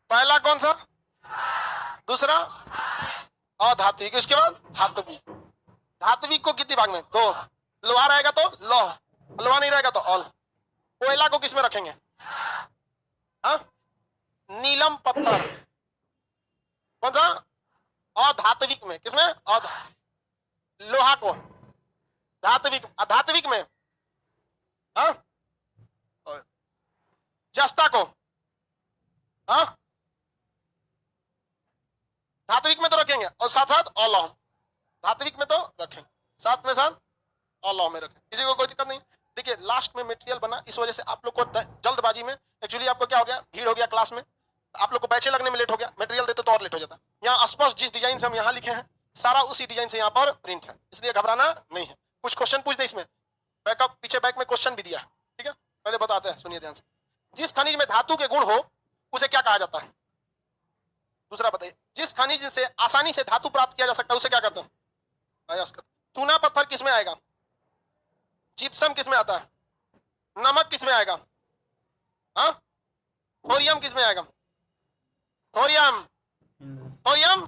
पहला कौन सा? दूसरा अधात्विक, उसके बाद धात्विक। धात्विक को कितनी भाग में? 2। लोहा रहेगा तो लौह, लोहा नहीं रहेगा तो ऑल। कोयला को किसमें रखेंगे? हाँ, नीलम पत्थर। कौन सा? अधात्विक में। किसमें? लोहा को धात्विक, अधात्विक में। हाँ, जस्ता को हाँ धात्विक में तो रखेंगे, और साथ साथ अलौह। धात्विक में तो रखेंगे, साथ में साथ अलौह में रखें, किसी को कोई दिक्कत नहीं। देखिए लास्ट में मटेरियल बना, इस वजह से आप लोग को जल्दबाजी में, एक्चुअली आपको क्या हो गया, भीड़ हो गया क्लास में, आप लोग को बैचे लगने में लेट हो गया, मटेरियल देते तो और लेट हो जाता। यहाँ स्पष्ट जिस डिजाइन से हम यहाँ लिखे हैं, सारा उसी डिजाइन से यहाँ पर प्रिंट है, इसलिए घबराना नहीं है। कुछ क्वेश्चन पूछ दे इसमें, बैकअप पीछे बैक में क्वेश्चन भी दिया है, ठीक है, पहले बताते हैं, सुनिए ध्यान से। जिस खनिज में धातु के गुण हो उसे क्या कहा जाता है? दूसरा बताइए, जिस खनिज से आसानी से धातु प्राप्त किया जा सकता है उसे क्या कहते हैं? अयस्क। चूना पत्थर किसमें आएगा? जिप्सम किसमें आता है? नमक किसमें आएगा? हाँ, थोरियम किसमें आएगा? थोरियम, थोरियम,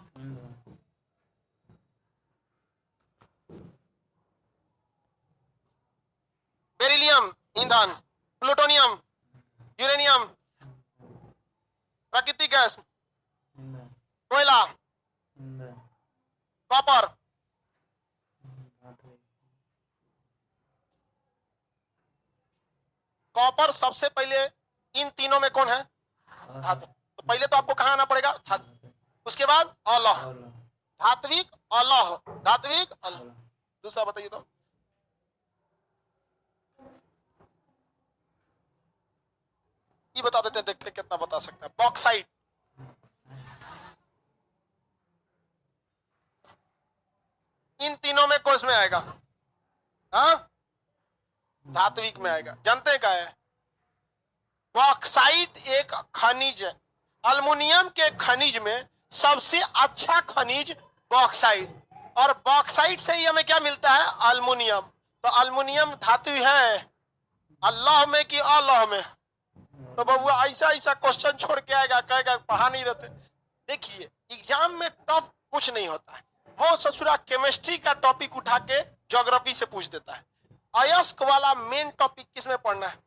बेरिलियम ईंधन, प्लूटोनियम, यूरेनियम, प्राकृतिक गैस, कोयला, कॉपर, कॉपर सबसे पहले इन तीनों में कौन है? धातु। तो पहले तो आपको कहां आना पड़ेगा? धातु। उसके बाद अलौह, धात्विक अलौह, धात्विक अलौह। दूसरा बताइए तो, ये बता देते हैं, देखते कितना बता सकता है। बॉक्साइट, इन तीनों में कौन में आएगा? हाँ, धात्विक में आएगा। जानते हैं क्या है? बॉक्साइट एक खनिज है, अल्मुनियम के खनिज में सबसे अच्छा खनिज बॉक्साइट, और बॉक्साइट से ही हमें क्या मिलता है? अल्मुनियम। तो अल्मुनियम धातु है अल्लाह में कि अलौह में? तो बबुआ ऐसा ऐसा क्वेश्चन छोड़ के आएगा, कहेगा पढ़ा नहीं रहते। देखिए एग्जाम में टफ कुछ नहीं होता है, वो ससुरा केमिस्ट्री का टॉपिक उठा के ज्योग्राफी से पूछ देता है। अयस्क वाला मेन टॉपिक किसमें पढ़ना है?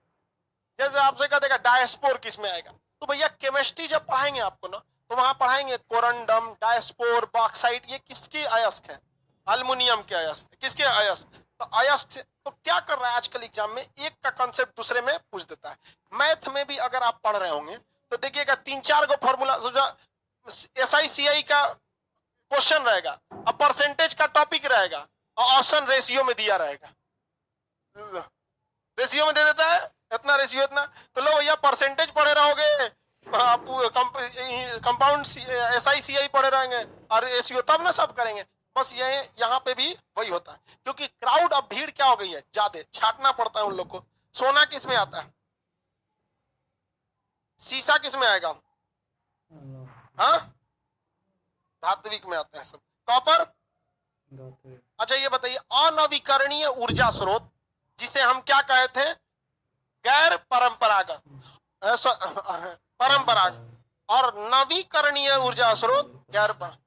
जैसे आपसे कह देगा डायस्पोर किसमें आएगा, तो भैया केमिस्ट्री जब पढ़ाएंगे आपको ना, तो वहां पढ़ाएंगे कोरंडम, डायस्पोर, बॉक्साइट, ये किसके अयस्क है? अल्मुनियम के अयस्क। किसके अयस्क? तो अयस्क। तो क्या कर रहा है आजकल एग्जाम में, एक का कंसेप्ट दूसरे में पूछ देता है। मैथ में भी अगर आप पढ़ रहे होंगे तो देखिएगा 3-4 को फॉर्मूला, SI CI का क्वेश्चन रहेगा, और परसेंटेज का टॉपिक रहेगा, और ऑप्शन रेशियो में दिया रहेगा। रेशियो में दे देता है, इतना रेशियो इतना, तो लो भैया परसेंटेज पढ़े रहोगे, आप कंपाउंड SI CI पढ़े रहेंगे, और रेशियो तब ना सब करेंगे। बस ये यहाँ पे भी वही होता है, क्योंकि क्राउड अब भीड़ क्या हो गई है, ज्यादा छाटना पड़ता है उन लोग को। सोना किस में आता है? शीशा किस में आएगा? हाँ, धात्विक में आते हैं सब। कॉपर, अच्छा ये बताइए, अनवीकरणीय ऊर्जा स्रोत जिसे हम क्या कहे थे? गैर परंपरागत, परंपरागत, और नवीकरणीय ऊर्जा स्रोत गैर पर।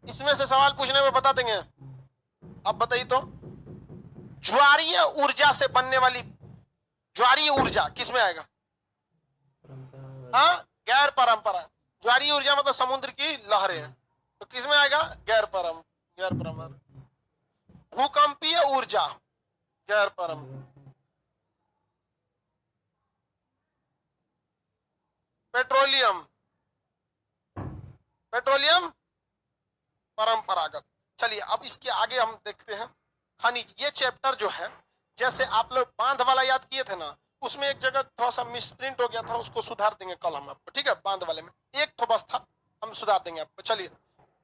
इसमें से सवाल पूछने में बता देंगे। अब बताइए तो, ज्वारीय ऊर्जा से बनने वाली, ज्वारीय ऊर्जा किसमें आएगा? हाँ, गैर परंपरा। ज्वारीय ऊर्जा मतलब समुद्र की लहरें हैं, तो किसमें आएगा? गैर परंपरा। भूकंपीय ऊर्जा गैर परंपरा। पेट्रोलियम, पेट्रोलियम परंपरागत। चलिए अब इसके आगे हम देखते हैं खनिज। ये चैप्टर जो है, जैसे आप लोग बांध वाला याद किए थे ना, उसमें एक जगह थोड़ा सा मिसप्रिंट हो गया था, उसको सुधार देंगे कल हम आपको, ठीक है? बांध वाले में एक तो बस था, हम सुधार देंगे आपको। चलिए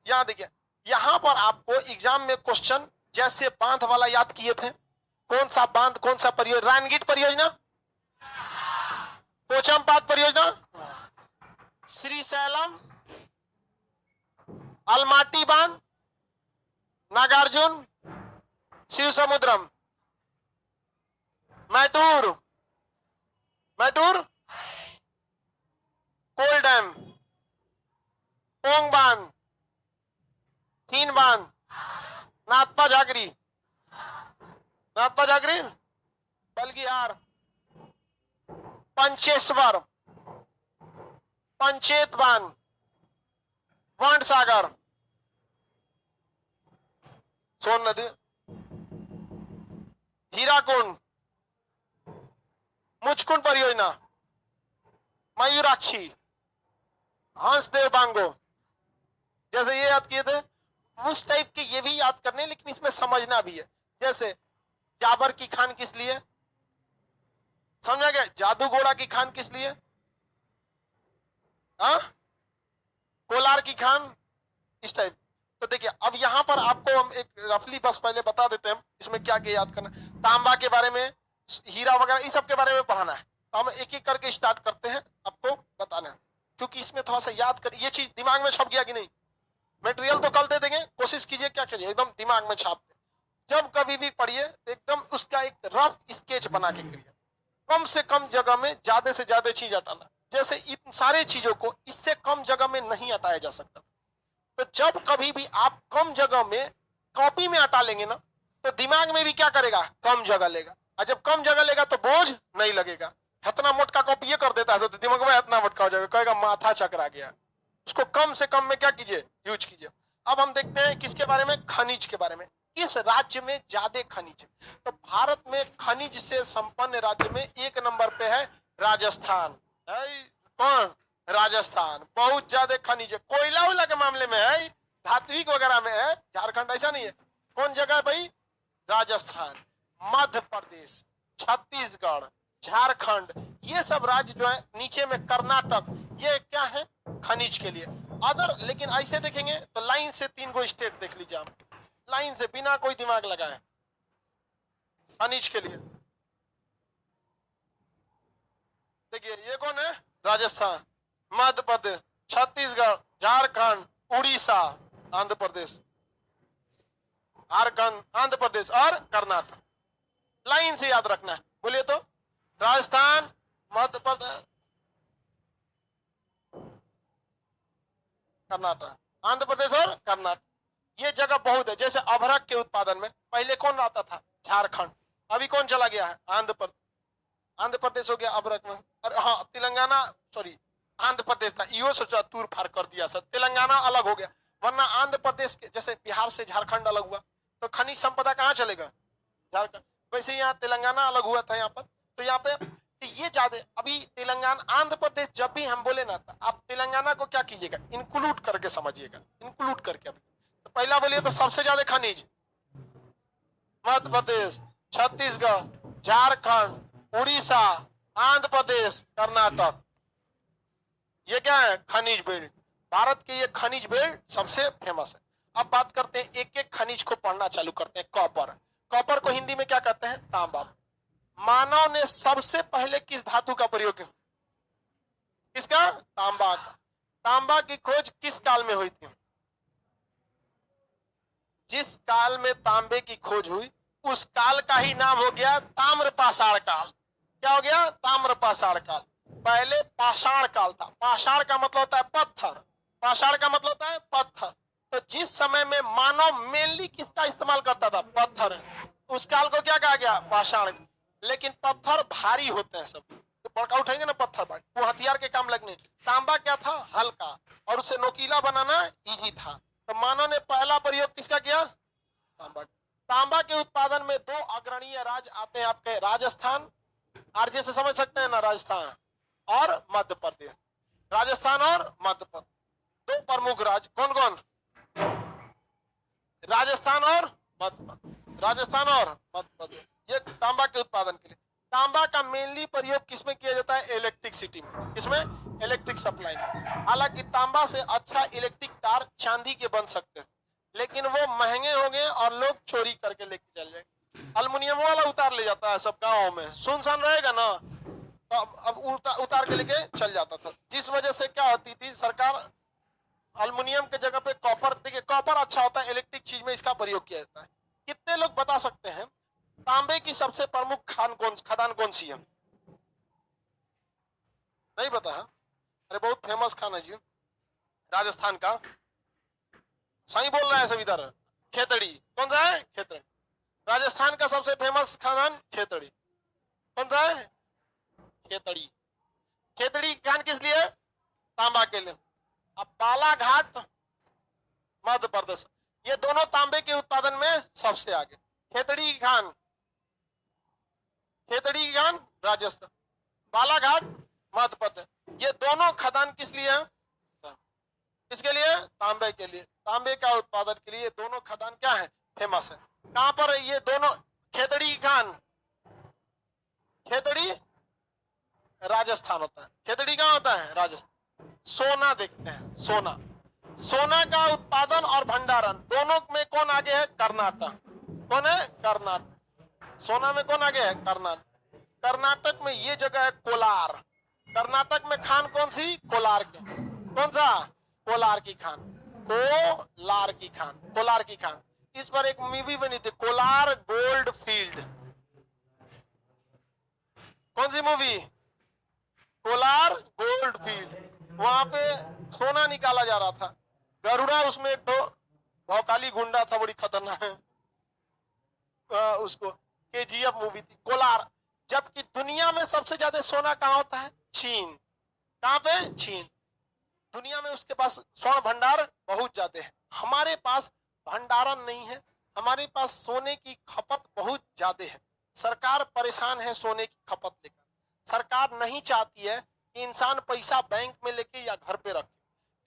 यहाँ देखिए, यहाँ पर आपको एग्जाम में क्वेश्चन जैसे बांध वाला याद किए थे, कौन सा बांध, कौन सा परियोजना? रानगीट परियोजना, पोचमपात परियोजना, श्रीशैलम, अलमाटी बांध, नागार्जुन, शिव समुद्रम, मैटूर, मैटूर, कोल डैम, पोंग बांध, तीन बांध, नाथपा झाकरी, नाथपा झाकरी, बलगिहार, पंचेश्वर, पंचेत बांध, वंड सागर, सोन नदी, हीराकुंड, मुचकुंड परियोजना, मयूराक्षी, हंसदेव बांगो। जैसे ये याद किए थे, उस टाइप के ये भी याद करने, लेकिन इसमें समझना भी है। जैसे जाबर की खान किस लिए? समझा गया? जादू घोड़ा की खान किस लिए? हाँ, कोलार की खान, इस टाइप। तो देखिए अब यहां पर आपको हम एक रफली बस पहले बता देते हैं इसमें क्या क्या याद करना। तांबा के बारे में हीरा वगैरह, इस सब के बारे में पढ़ाना है। तो हम एक एक करके स्टार्ट करते हैं, आपको बताना है, क्योंकि इसमें थोड़ा सा याद कर, ये चीज दिमाग में छप गया कि नहीं। मटेरियल तो कल दे देंगे, कोशिश कीजिए क्या कीजिए एकदम दिमाग में छाप दे। जब कभी भी पढ़िए एकदम उसका एक रफ स्केच बना के करिए, कम से कम जगह में ज्यादा से ज्यादा चीज हटाना। जैसे इन सारे चीजों को इससे कम जगह में नहीं हटाया जा सकता। तो जब कभी भी आप कम जगह में कॉपी में हटा लेंगे ना, तो दिमाग में भी क्या करेगा, कम जगह लेगा, और जब कम जगह लेगा तो बोझ नहीं लगेगा। इतना मोटका कॉपी ये कर देता है तो दिमाग में इतना मोटका हो जाएगा, कहेगा माथा चकरा गया। उसको कम से कम में क्या कीजिए, यूज कीजिए। अब हम देखते हैं किसके बारे में, खनिज के बारे में। किस राज्य में ज्यादा खनिज है? तो भारत में खनिज से संपन्न राज्य में एक नंबर पे है राजस्थान। कौन? राजस्थान। बहुत ज्यादा खनिज है, कोयला उला के मामले में है, धात्विक वगैरह में है। झारखंड ऐसा नहीं है। कौन जगह है भाई? राजस्थान। मध्य प्रदेश, छत्तीसगढ़, झारखंड, ये सब राज्य जो है, नीचे में कर्नाटक, ये क्या है, खनिज के लिए। अदर लेकिन ऐसे देखेंगे तो लाइन से 3 गो स्टेट देख लीजिए आप, लाइन से बिना कोई दिमाग लगाए, खनिज के लिए। देखिए ये कौन है? राजस्थान, मध्य प्रदेश, छत्तीसगढ़, झारखंड, उड़ीसा, आंध्र प्रदेश, आंध्र प्रदेश और कर्नाटक। लाइन से याद रखना है। बोलिए तो, राजस्थान, मध्य प्रदेश, कर्नाटक, आंध्र प्रदेश और कर्नाटक, ये जगह बहुत है। जैसे अभ्रक के उत्पादन में पहले कौन आता था? झारखंड। अभी कौन चला गया है? आंध्र प्रदेश। आंध्र प्रदेश हो गया अभ्रक में। और हाँ, तेलंगाना, सॉरी आंध्र प्रदेश था, यो सोचा तूर फार कर दिया सर, तेलंगाना अलग हो गया। वरना आंध्र प्रदेश के, जैसे बिहार से झारखंड अलग हुआ तो खनिज संपदा कहाँ चलेगा? झारखंड। वैसे यहाँ तेलंगाना अलग हुआ था यहाँ पर, तो यहाँ पे तो ये ज्यादा। अभी तेलंगाना, आंध्र प्रदेश जब भी हम बोले ना, तो आप तेलंगाना को क्या कीजिएगा, इंक्लूड करके समझिएगा, इंक्लूड करके। अभी तो पहला बोलिए तो सबसे ज्यादा खनिज मध्य प्रदेश, छत्तीसगढ़, झारखंड, उड़ीसा, आंध्र प्रदेश, कर्नाटक, ये क्या है? खनिज बेल्ट। भारत के ये खनिज बेल्ट सबसे फेमस है। अब बात करते हैं, एक एक खनिज को पढ़ना चालू करते हैं। कॉपर। कॉपर को हिंदी में क्या कहते हैं? तांबा। मानव ने सबसे पहले किस धातु का प्रयोग किया? किसका? तांबा का। तांबा की खोज किस काल में हुई थी? जिस काल में तांबे की खोज हुई उस काल का ही नाम हो गया ताम्रपाषाण काल। क्या हो गया? ताम्रपाषाण काल। पहले पाषाण काल था। पाषाण का मतलब होता है पत्थर, पाषाण का मतलब होता है पत्थर। तो जिस समय में मानव मेनली किसका इस्तेमाल करता था? पत्थर। उस काल को क्या कहा गया? पाषाण। लेकिन पत्थर भारी होते हैं सब, तो बड़का उठाएंगे ना पत्थर भारी, वो हथियार के काम लगने। तांबा क्या था? हल्का, और उसे नोकीला बनाना इजी था। तो मानव ने पहला प्रयोग किसका किया? तांबा। तांबा के उत्पादन में 2 अग्रणीय राज्य आते हैं आपके, राजस्थान, आरजे से समझ सकते हैं ना, राजस्थान और मध्य प्रदेश। राजस्थान और मध्य प्रदेश 2 प्रमुख राज्य। कौन कौन? राजस्थान और मध्य प्रदेश, राजस्थान और मध्य प्रदेश, ये तांबा के उत्पादन के लिए। तांबा का मेनली प्रयोग किसमें किया जाता है? इलेक्ट्रिसिटी में। किसमें? इलेक्ट्रिक सप्लाई में। हालांकि तांबा से अच्छा इलेक्ट्रिक तार चांदी के बन सकते हैं, लेकिन वो महंगे हो गए और लोग चोरी करके लेके चल जाए। अल्युमिनियम वाला उतार ले जाता है सब गाँव में, सुनसान रहेगा ना, तो अब उतार के लेके चल जाता था। जिस वजह से क्या होती थी, सरकार अल्युमिनियम के जगह पे कॉपर, देखिए कॉपर अच्छा होता है, इलेक्ट्रिक चीज में इसका प्रयोग किया जाता है। कितने लोग बता सकते हैं तांबे की सबसे प्रमुख खदान कौन सी है? नहीं पता है? अरे बहुत फेमस खान है जी, राजस्थान का। सही बोल रहा है सब इधर। खेतड़ी। कौन सा है? खेतड़ी। राजस्थान का सबसे फेमस खान खेतड़ी। कौन सा है? खेतड़ी। खेतड़ी खान किस लिए? तांबा के लिए। अब बालाघाट, मध्य प्रदेश, ये दोनों तांबे के उत्पादन में सबसे आगे। खेतड़ी खान, खेतड़ी खान राजस्थान, बालाघाट मध्य प्रदेश, ये दोनों खदान किस लिए है? किसके लिए? तांबे के लिए। तांबे का उत्पादन के लिए दोनों खदान क्या है? फेमस है। कहां पर है ये दोनों? खेतड़ी खान, खेतड़ी राजस्थान होता है। खेतड़ी कहां होता है? राजस्थान। सोना देखते हैं, सोना। सोना का उत्पादन और भंडारण दोनों में कौन आगे है? कर्नाटक। कौन है? कर्नाटक। सोना में कौन आगे है? कर्नाटक। कर्नाटक में ये जगह है कोलार। कर्नाटक में खान कौन सी? कोलार की। कौन सा? कोलार की खान। कोलार की खान, कोलार की खान। इस पर एक मूवी बनी थी, कोलार गोल्ड फील्ड। कौन सी मूवी? Kolar gold field. वहां पे सोना निकाला जा रहा था। गरुड़ा उसमें एक तो भौकाली गुंडा था, बड़ी खतरनाक। उसको केजीएफ मूवी थी। कोलार। जबकि दुनिया में सबसे ज्यादा सोना कहाँ होता है? चीन। कहाँ पे? चीन। दुनिया में उसके पास स्वर्ण भंडार बहुत ज्यादा है। हमारे पास भंडारण नहीं है, हमारे पास सोने की खपत बहुत ज्यादा है। सरकार परेशान है सोने की खपत लेकर। सरकार नहीं चाहती है कि इंसान पैसा बैंक में लेके या घर पे रखे,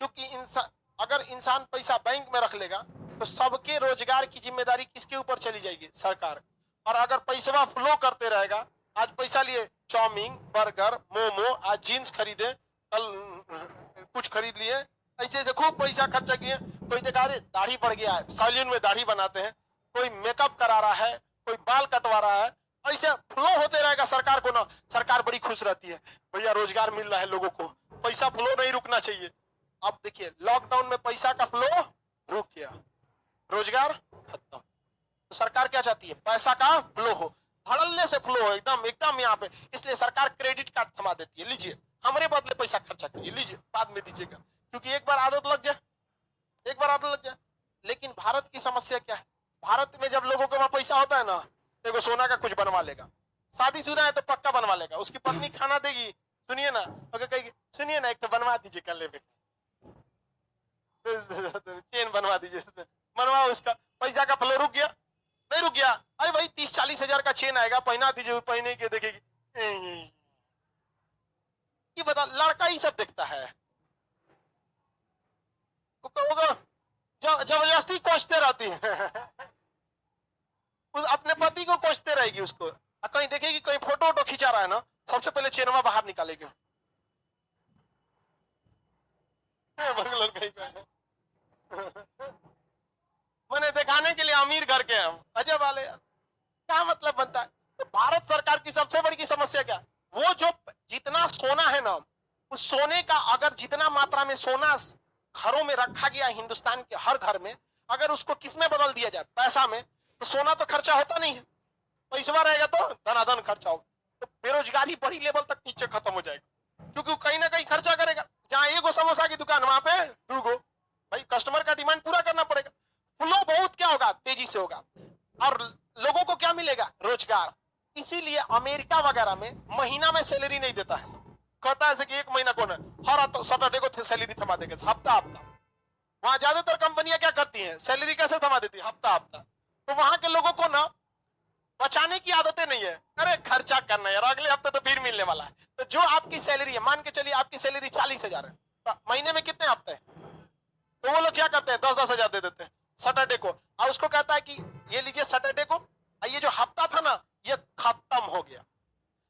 क्योंकि इंसान, अगर इंसान पैसा बैंक में रख लेगा तो सबके रोजगार की जिम्मेदारी किसके ऊपर चली जाएगी? सरकार। और अगर पैसा फ्लो करते रहेगा, आज पैसा लिए चाउमीन, बर्गर, मोमो, आज जीन्स खरीदे, कल कुछ खरीद लिए, ऐसे ऐसे खूब पैसा खर्चा किए। कोई देखा रहे दाढ़ी बढ़ गया है, सैलून में दाढ़ी बनाते हैं, कोई मेकअप करा रहा है, कोई बाल कटवा रहा है, ऐसे फ्लो होते रहेगा सरकार को ना। सरकार बड़ी खुश रहती है, भैया रोजगार मिल रहा है लोगों को, पैसा फ्लो नहीं रुकना चाहिए। अब देखिए लॉकडाउन में पैसा का फ्लो रुक गया, रोजगार खत्म। तो सरकार क्या चाहती है? पैसा का फ्लो हो, धड़ल्ले से फ्लो हो, एकदम एकदम यहाँ पे। इसलिए सरकार क्रेडिट कार्ड थमा देती है, लीजिए हमारे बदले पैसा खर्चा करिए, लीजिए बाद में दीजिएगा, क्योंकि एक बार आदत लग जाए, एक बार आदत लग जाए। लेकिन भारत की समस्या क्या है? भारत में जब लोगों के वहां पैसा होता है ना, तो सोना का कुछ बनवा लेगा। शादीशुदा है तो पक्का बनवा लेगा, उसकी पत्नी खाना देगी, सुनिए ना, अगर कहेगी सुनिए ना एक तो बनवा दीजिए कल पे चेन बनवा दीजिए, बनवाओ, उसका पैसा का फ्लो रुक गया। नहीं रुक गया, अरे भाई 30-40 हजार का चेन आएगा, पहना दीजिए, पहने के देखेगी, ये बता, लड़का ही सब देखता है। जबरदस्ती कोसते रहती है उस अपने पति को कोसते रहेगी उसको। कहीं देखेगी कहीं फोटो वोटो खिंचा रहा है ना, सबसे पहले चेनवा बाहर निकालेगी। मैंने दिखाने के लिए अमीर घर के हम अजय वाले, क्या मतलब बनता है? तो भारत सरकार की सबसे बड़ी की समस्या क्या? वो जो जितना सोना है ना, उस सोने का अगर जितना मात्रा में सोना घरों में रखा गया हिंदुस्तान के हर घर में, अगर उसको किस में बदल दिया जाए? पैसा में, तो सोना तो खर्चा होता नहीं है, पैसा रहेगा तो धनाधन खर्चा होगा, तो बेरोजगारी बड़ी लेवल तक नीचे खत्म हो जाएगा, क्योंकि कहीं ना कहीं खर्चा करेगा। जहां एगो समोसा की दुकान वहां पे दूगो, भाई कस्टमर का डिमांड पूरा करना पड़ेगा। फ्लो बहुत क्या होगा? तेजी से होगा, और लोगों को क्या मिलेगा? रोजगार। इसीलिए अमेरिका वगैरह में महीना में सैलरी नहीं देता है, कहता है कि एक महीना कौन है, हर सैटरडे को सैलरी थमा देगा, हफ्ता हफ्ता। वहां ज्यादातर कंपनियां क्या करती हैं? सैलरी कैसे थमा देती है? हफ्ता हफ्ता। तो वहां के लोगों को ना बचाने की आदतें नहीं है, अरे खर्चा करना है यार, अगले हफ्ते तो फिर मिलने वाला है। तो जो आपकी सैलरी है, मान के चलिए आपकी सैलरी 40,000 है, तो महीने में कितने हफ्ते हैं? तो वो लोग क्या करते हैं? 10-10 हजार दे देते हैं सैटरडे को, और उसको कहता है कि ये लीजिए सैटरडे को, ये जो हफ्ता था ना ये खत्म हो गया,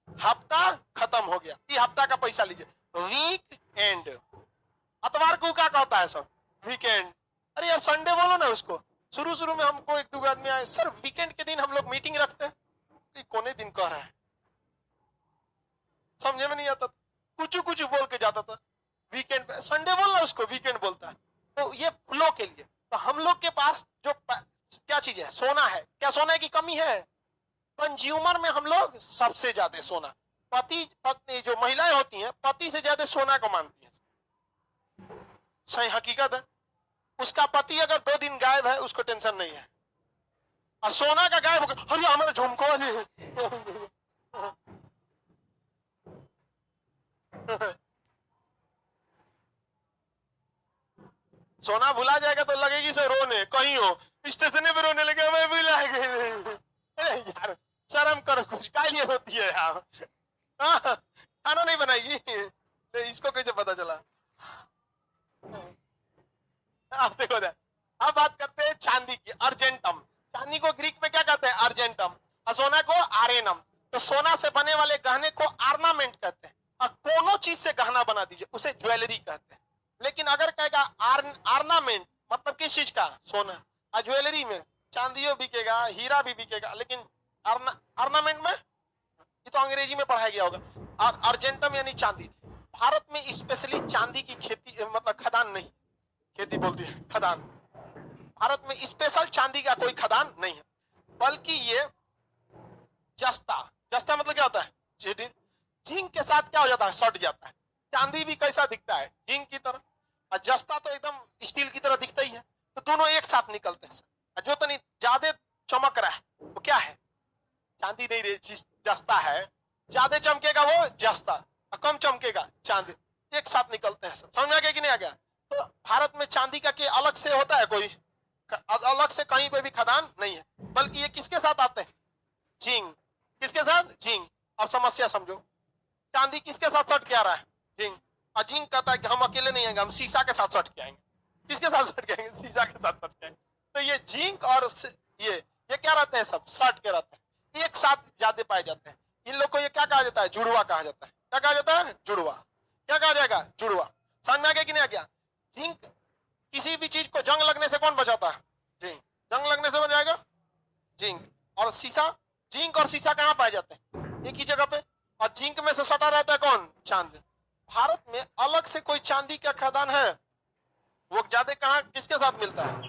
हफ्ता खत्म हो गया, ये हफ्ता का पैसा लीजिए। वीक एंड, अतवार को क्या कहता है सर? वीकेंड। अरे यार संडे बोलो ना उसको। शुरू शुरू में हमको एक दो आदमी आए, सर वीकेंड के दिन हम लोग मीटिंग रखते हैं, कोने दिन कह रहा है, समझे में नहीं आता, कुछ कुछ बोल के जाता था। वीकेंड पे संडे बोलना, उसको वीकेंड बोलता है। तो ये फ्लो के लिए, तो हम लोग के पास जो क्या चीज है? सोना है। क्या सोना की कमी है? कंज्यूमर में हम लोग सबसे ज्यादा सोना, पति पत्नी जो महिलाएं होती हैं पति से ज्यादा सोना को मानती हैं, सही हकीकत है। उसका पति अगर 2 दिन गायब है उसको टेंशन नहीं है, और सोना का गायब हो गया, अरे हमारे झुमको सोना भुला जाएगा तो लगेगी से रोने, कहीं हो स्टेशन पे रोने लगे, मैं भुला गई यार, शर्म करो कुछ, क्या लिए होती है यार। खाना नहीं बनाएगी, इसको कैसे पता चला? आप देखो दे। अब बात करते हैं चांदी की, अर्जेंटम। चांदी को ग्रीक में क्या कहते हैं? अर्जेंटम। और सोना को आरेनम। तो सोना से बने वाले गहने को आर्नामेंट कहते हैं, और कोनो चीज से गहना बना दीजिए उसे ज्वेलरी कहते हैं। लेकिन अगर कहेगा आर्नामेंट, मतलब किस चीज का? सोना। और ज्वेलरी में चांदियों बिकेगा, हीरा भी बिकेगा, लेकिन ऑर्नामेंट में ये तो अंग्रेजी में पढ़ाया गया होगा। और अर्जेंटम यानी चांदी। भारत में स्पेशली चांदी की खेती मतलब खदान नहीं, खेती बोलती है खदान। भारत में स्पेशल चांदी का कोई खदान नहीं है, बल्कि ये जस्ता, जस्ता मतलब क्या होता है, जिंक के साथ क्या हो जाता है, सट जाता है। चांदी भी कैसा दिखता है, जिंक की तरह, और जस्ता तो एकदम स्टील की तरह दिखता ही है। तो दोनों एक साथ निकलते हैं। जो तनी ज्यादा चमक रहा है वो क्या है, चांदी नहीं रे, जस्ता है। ज्यादा चमकेगा वो जस्ता, और कम चमकेगा चांदी, एक साथ निकलते हैं सब। समझ में आ गया कि नहीं आ गया? तो भारत में चांदी का के अलग से होता है कोई, अलग से कहीं पे भी खदान नहीं है, बल्कि ये किसके साथ आते हैं, जिंक। किसके साथ, जिंक। अब समस्या समझो, चांदी किसके साथ सट के आ रहा है, जिंक। और जिंक कहता है कि हम अकेले नहीं आएंगे, हम शीशा के साथ सट के आएंगे। किसके साथ सट के आएंगे, शीशा के साथ सट के आएंगे। तो ये जिंक और ये क्या रहते हैं, सब सट के रहते हैं, एक साथ ज्यादा पाए जाते हैं। इन लोग को ये क्या कहा जाता है, जुड़वा कहा जाता है। क्या कहा जाता है, जुड़वा। क्या कहा जाएगा, जुड़वा। समझ में आ गया कि नहीं आ गया? जिंक, किसी भी चीज को जंग लगने से कौन बचाता है, जिंक। जंग लगने से बच जाएगा जिंक। और शीशा, जिंक और शीशा कहाँ पाए जाते हैं, एक ही जगह पे। और जिंक में से सटा रहता है कौन, चांदी। भारत में अलग से कोई चांदी का खदान है, वो ज्यादा कहाँ किसके साथ मिलता है,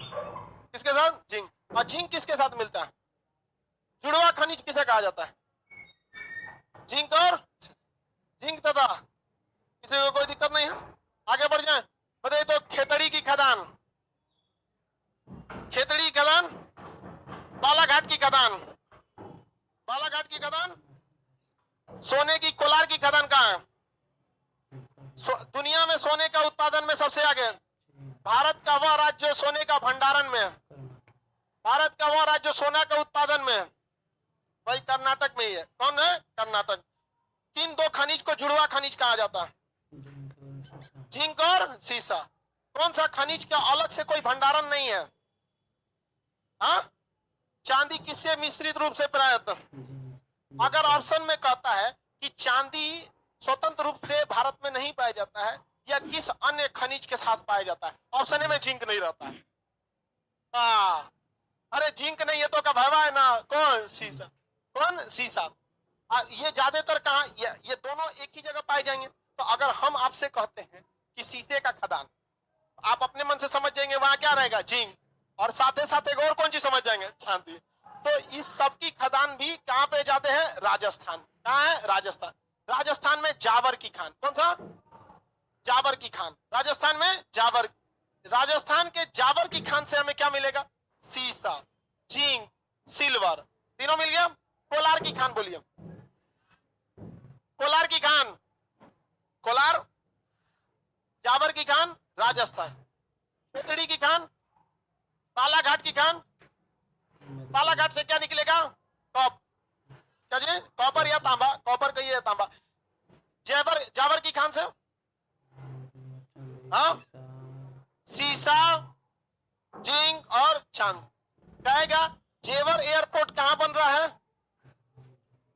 किसके साथ, जिंक। और जिंक किसके साथ मिलता है, जुड़वा खनिज किसे कहा जाता है, जिंक और जिंक तथा। किसी को कोई दिक्कत नहीं है, आगे बढ़ जाए। बताइए तो खेतड़ी की खदान, खेतड़ी खदान, बालाघाट की खदान, बालाघाट की खदान, सोने की कोलार की खदान कहाँ है? दुनिया में सोने का उत्पादन में सबसे आगे भारत का वह राज्य सोने का भंडारण में, भारत का वह राज्य सोना का उत्पादन में भाई कर्नाटक में ही है। कौन है, कर्नाटक। किन दो खनिज को जुड़वा खनिज कहा जाता है, जिंक और सीसा। कौन सा खनिज का अलग से कोई भंडारण नहीं है? हाँ, चांदी किससे मिश्रित रूप से प्राप्त। अगर ऑप्शन में कहता है कि चांदी स्वतंत्र रूप से भारत में नहीं पाया जाता है, या किस अन्य खनिज के साथ पाया जाता है, ऑप्शन में जिंक नहीं रहता है। हाँ, अरे जिंक नहीं है तो का भवा है ना, कौन, सीसा। कौन, सीसा। ये ज्यादातर कहा, ये दोनों एक ही जगह पाए जाएंगे। तो अगर हम आपसे कहते हैं कि शीशे का खदान, आप अपने मन से समझ जाएंगे वहां क्या रहेगा, जिंक। और साथ ही साथ एक और कौन चीज समझ जाएंगे, चांदी। तो इस सब की खदान भी कहां पे जाते हैं, राजस्थान। कहां है, राजस्थान। राजस्थान में जावर की खान, कौन सा, जावर की खान। राजस्थान में जावर, राजस्थान के जावर की खान से हमें क्या मिलेगा, सीसा, जिंक, सिल्वर, तीनों मिल गया। कोलार की खान बोलिए, कोलार की खान, कोलार, जावर की खान राजस्थान, खेतड़ी की खान, बालाघाट की खान। बालाघाट से क्या निकलेगा, कॉप, क्या जी, कॉपर या तांबा, कॉपर कहिए या तांबा। जेवर, जावर की खान से हाँ, सीसा, जिंक और चांद। कहेगा जेवर एयरपोर्ट कहां बन रहा है,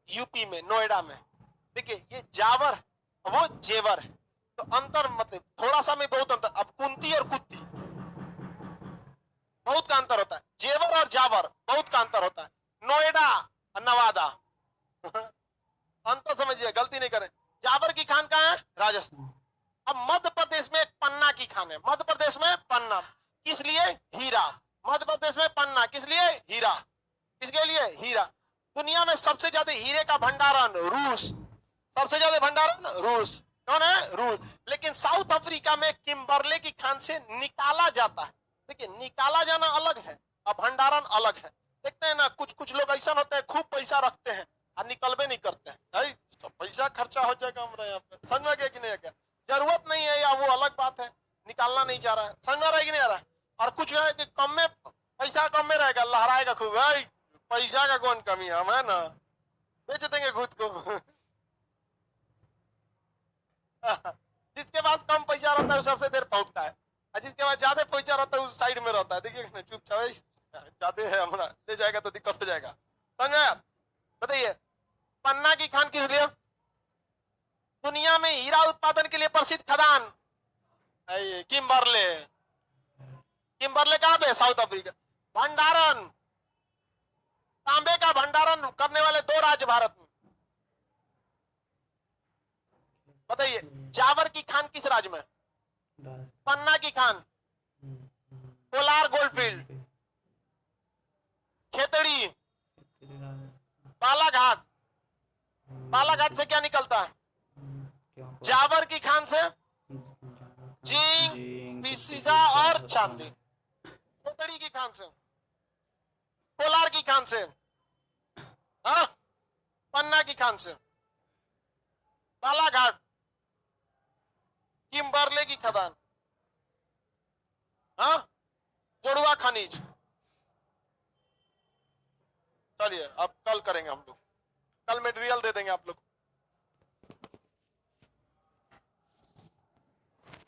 यूपी में, नोएडा में। देखिए ये जावर, वो जेवर है, तो अंतर मतलब थोड़ा सा में बहुत अंतर। अब कुंती और कुत्ती बहुत का अंतर होता है, जेवर और जावर बहुत का अंतर होता है, नोएडा और नवादा। अंतर समझिए, गलती नहीं करें। जावर की खान कहाँ है, राजस्थान। अब मध्य प्रदेश में एक पन्ना की खान है, मध्य प्रदेश में पन्ना, किस लिए, हीरा। मध्य प्रदेश में पन्ना किस लिए, हीरा। किसके लिए, हीरा। दुनिया में सबसे ज्यादा हीरे का भंडारण रूस, सबसे ज्यादा भंडारण रूस। कौन है, रूस। लेकिन साउथ अफ्रीका में किम्बरले की खान से निकाला जाता है। देखिए निकाला जाना अलग है और भंडारण अलग है। देखते हैं ना, कुछ कुछ लोग ऐसा होते हैं खूब पैसा रखते हैं और निकलबे नहीं करते हैं, तो पैसा खर्चा हो जाएगा हमारे यहाँ पे। समझ में गया कि नहीं गया, जरूरत नहीं है या वो अलग बात है, निकालना नहीं चाह रहा है। समझ में आ रहा है कि नहीं आ रहा है। और कुछ है कि कम में पैसा कम में रहेगा, लहराएगा खूब, पैसा का कौन कमी है, हम है ना, बेच देंगे खुद को। जिसके पास कम पैसा रहता है सबसे देर पहुंचता है, और जिसके पास ज्यादा पैसा रहता है उस साइड में रहता है। देखिए चुपचाप, ज्यादा है हमारा, ले जाएगा तो दिक्कत हो जाएगा। समझ में, बताइए पन्ना की खान किस लिए, दुनिया में हीरा उत्पादन के लिए प्रसिद्ध खदान किम्बरले। किम्बरले कहां पे, साउथ अफ्रीका। भंडारण, तांबे का भंडारण करने वाले दो राज्य भारत में, बताइए, जावर की खान किस राज्य में? पन्ना की खान, कोलार गोल्डफील्ड, खेतड़ी, बालाघाट। बालाघाट से क्या निकलता है? जावर की खान से जिंक, पीसीसा और चांदी। खेतड़ी की खान से, कोलार की खान से, हाँ, पन्ना की खान से, बालाघाट, किम्बरले की खदान, हाँ, जोड़ुआ खनिज। चलिए अब कल करेंगे हम लोग, कल मटेरियल दे देंगे आप लोग।